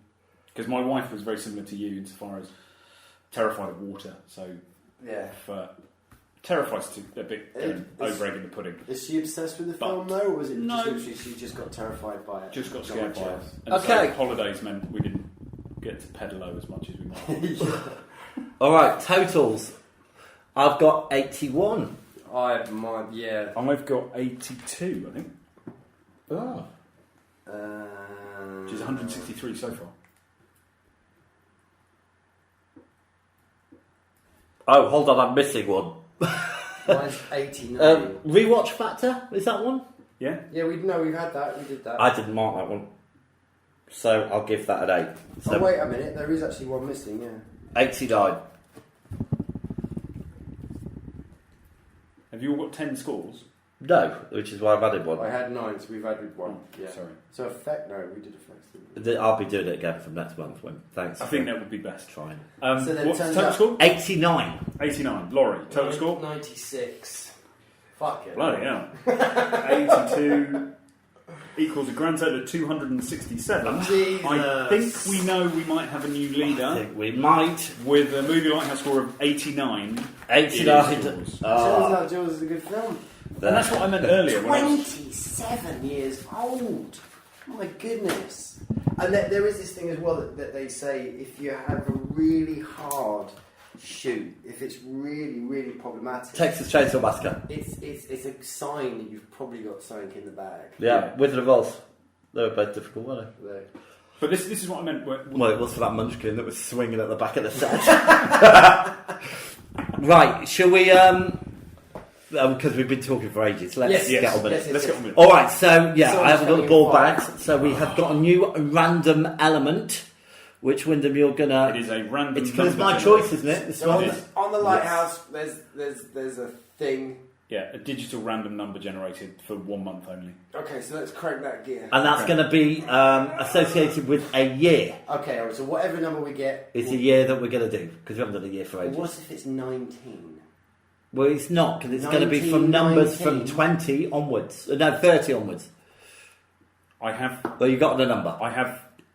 Because my wife was very similar to you insofar as terrified of water. So Yeah. Terrified's a bit over-egging the pudding. Is she obsessed with the film though, or was it just literally she just got terrified by it? Just got scared by it. And Okay. so holidays meant we didn't get to pedalo as much as we might. All right, totals. I've got 81. I've got 82, I think. Oh. Which is 163 so far. Oh, hold on, I'm missing one. Mine's 89. Rewatch factor, is that one? Yeah? Yeah, we've had that. We did that. I didn't mark that one. So I'll give that an 8. So Oh, wait a minute. There is actually one missing, yeah. 89. Have you all got 10 scores? No, which is why I've added one. I had 9, so we've added 1. Yeah. Sorry. So effect, no, we did effects, didn't we? I'll be doing it again from next month. Thanks. I think that would be best. Trying. So then what's the turns total out- score? 89. 89. Laurie, total score? 96. Fuck it. Bloody hell. 82 equals a grand total of 267. Jesus. I think we know we might have a new I leader think we might. with a movie lighthouse score of 89. 89. It is yours. Turns out Jaws is a good film. And that's what I meant earlier. When I was, 27 years old. My goodness. And there is this thing as well that they say if you have a really hard shoot, if it's really, really problematic, Texas Chainsaw Massacre. it's a sign that you've probably got something in the bag. Yeah, Wizard of Oz. They were both difficult, weren't they? but this is what I meant. Well, it was for that munchkin that was swinging at the back of the set. Right, shall we... because we've been talking for ages. Let's get on with it. Let's get on with it. All right, so yeah, So I haven't got the I'm ball coming bags. So we have got a new random element, which Wyndham you're gonna. It is a random. It's because it's my number choice, isn't it? This So one. on the lighthouse, there's a thing. Yeah, a digital random number generated for 1 month only. Okay, so let's crank that gear. And that's going to be associated with a year. Okay, all right, so whatever number we get, It's a year that we're going to do because we haven't done a year for ages. What if it's 19? Well, it's not because it's going to be from numbers from 19. 20 onwards. No, 30 onwards. I have Well, you got the number.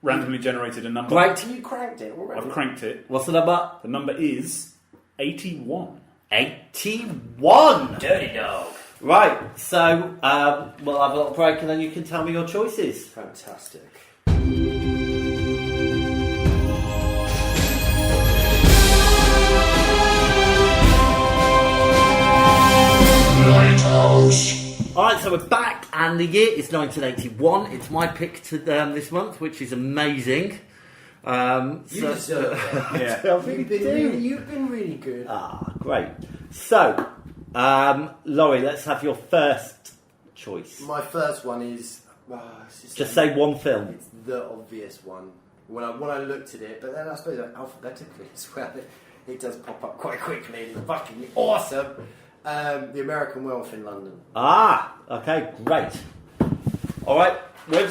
randomly generated a number. Great. You cranked it already. I've cranked it. What's the number? The number is 81. 81. Dirty dog. Right. So we'll have a little break and then you can tell me your choices. Fantastic. Alright, so we're back and the year is 1981. It's my pick to this month, which is amazing. You deserve it. Yeah. You've been really good. Ah, great. So, Laurie, let's have your first choice. My first one is... Just say one film. It's the obvious one. When I looked at it, but then I suppose alphabetically as well, it does pop up quite quickly. It's fucking awesome. The American Werewolf in London. Ah, okay, great. Alright, Wim.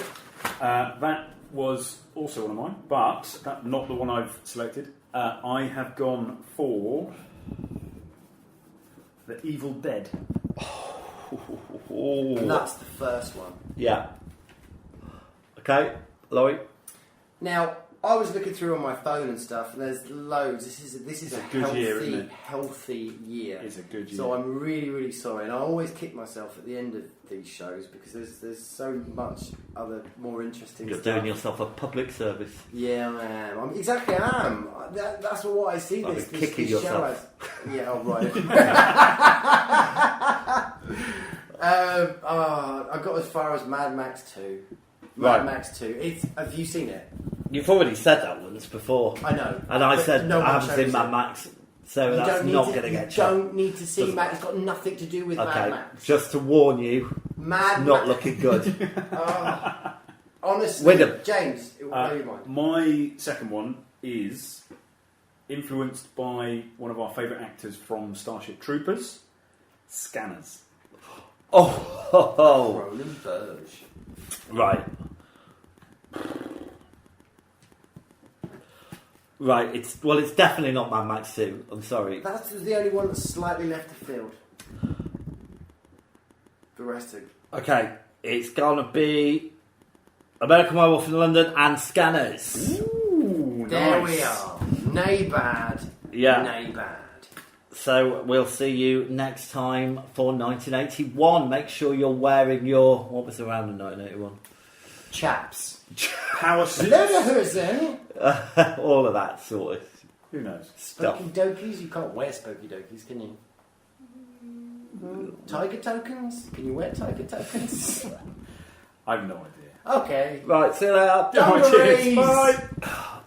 That was also one of mine, but not the one I've selected. I have gone for The Evil Dead. And that's the first one. Yeah. Okay, Laurie. Now, I was looking through on my phone and stuff, and there's loads. This is a good healthy, year, isn't it? healthy year. It's a good year. So I'm really, really sorry, and I always kick myself at the end of these shows because there's so much other more interesting You're stuff. doing yourself a public service. Yeah, I am. I am. That's what I see Like this kicking show yourself. as. Yeah, oh, right. I got as far as Mad Max 2. Right. Mad Max 2. Have you seen it? You've already said that once before. I know. And I But said no one I haven't shows seen it. Mad Max, so You that's don't need not to- going to get You checked. don't need to see Doesn't- Mad. It's got nothing to do with Mad Okay, Max. just to warn you, Mad not Max. looking good. Honestly, Wyndham. James, it will blow your mind. My second one is influenced by one of our favourite actors from Starship Troopers, Scanners. Oh. Roland Burge. Right. Right, it's definitely not Mad Max 2. I'm sorry. That's the only one that's slightly left of field. The rest are... Okay, it's gonna be American Werewolf in London and Scanners. Ooh, There nice. we are. Nay bad. Yeah. Nay bad. So we'll see you next time for 1981. Make sure you're wearing your... What was around in 1981? Chaps. Power suits. Lederhosen. All of that sort of Who knows? stuff. Spooky dokies. You can't wear spooky dokies, can you? Tiger tokens. Can you wear tiger tokens? I have no idea. Okay. Right, see you later. Cheers. Dungarees. Bye.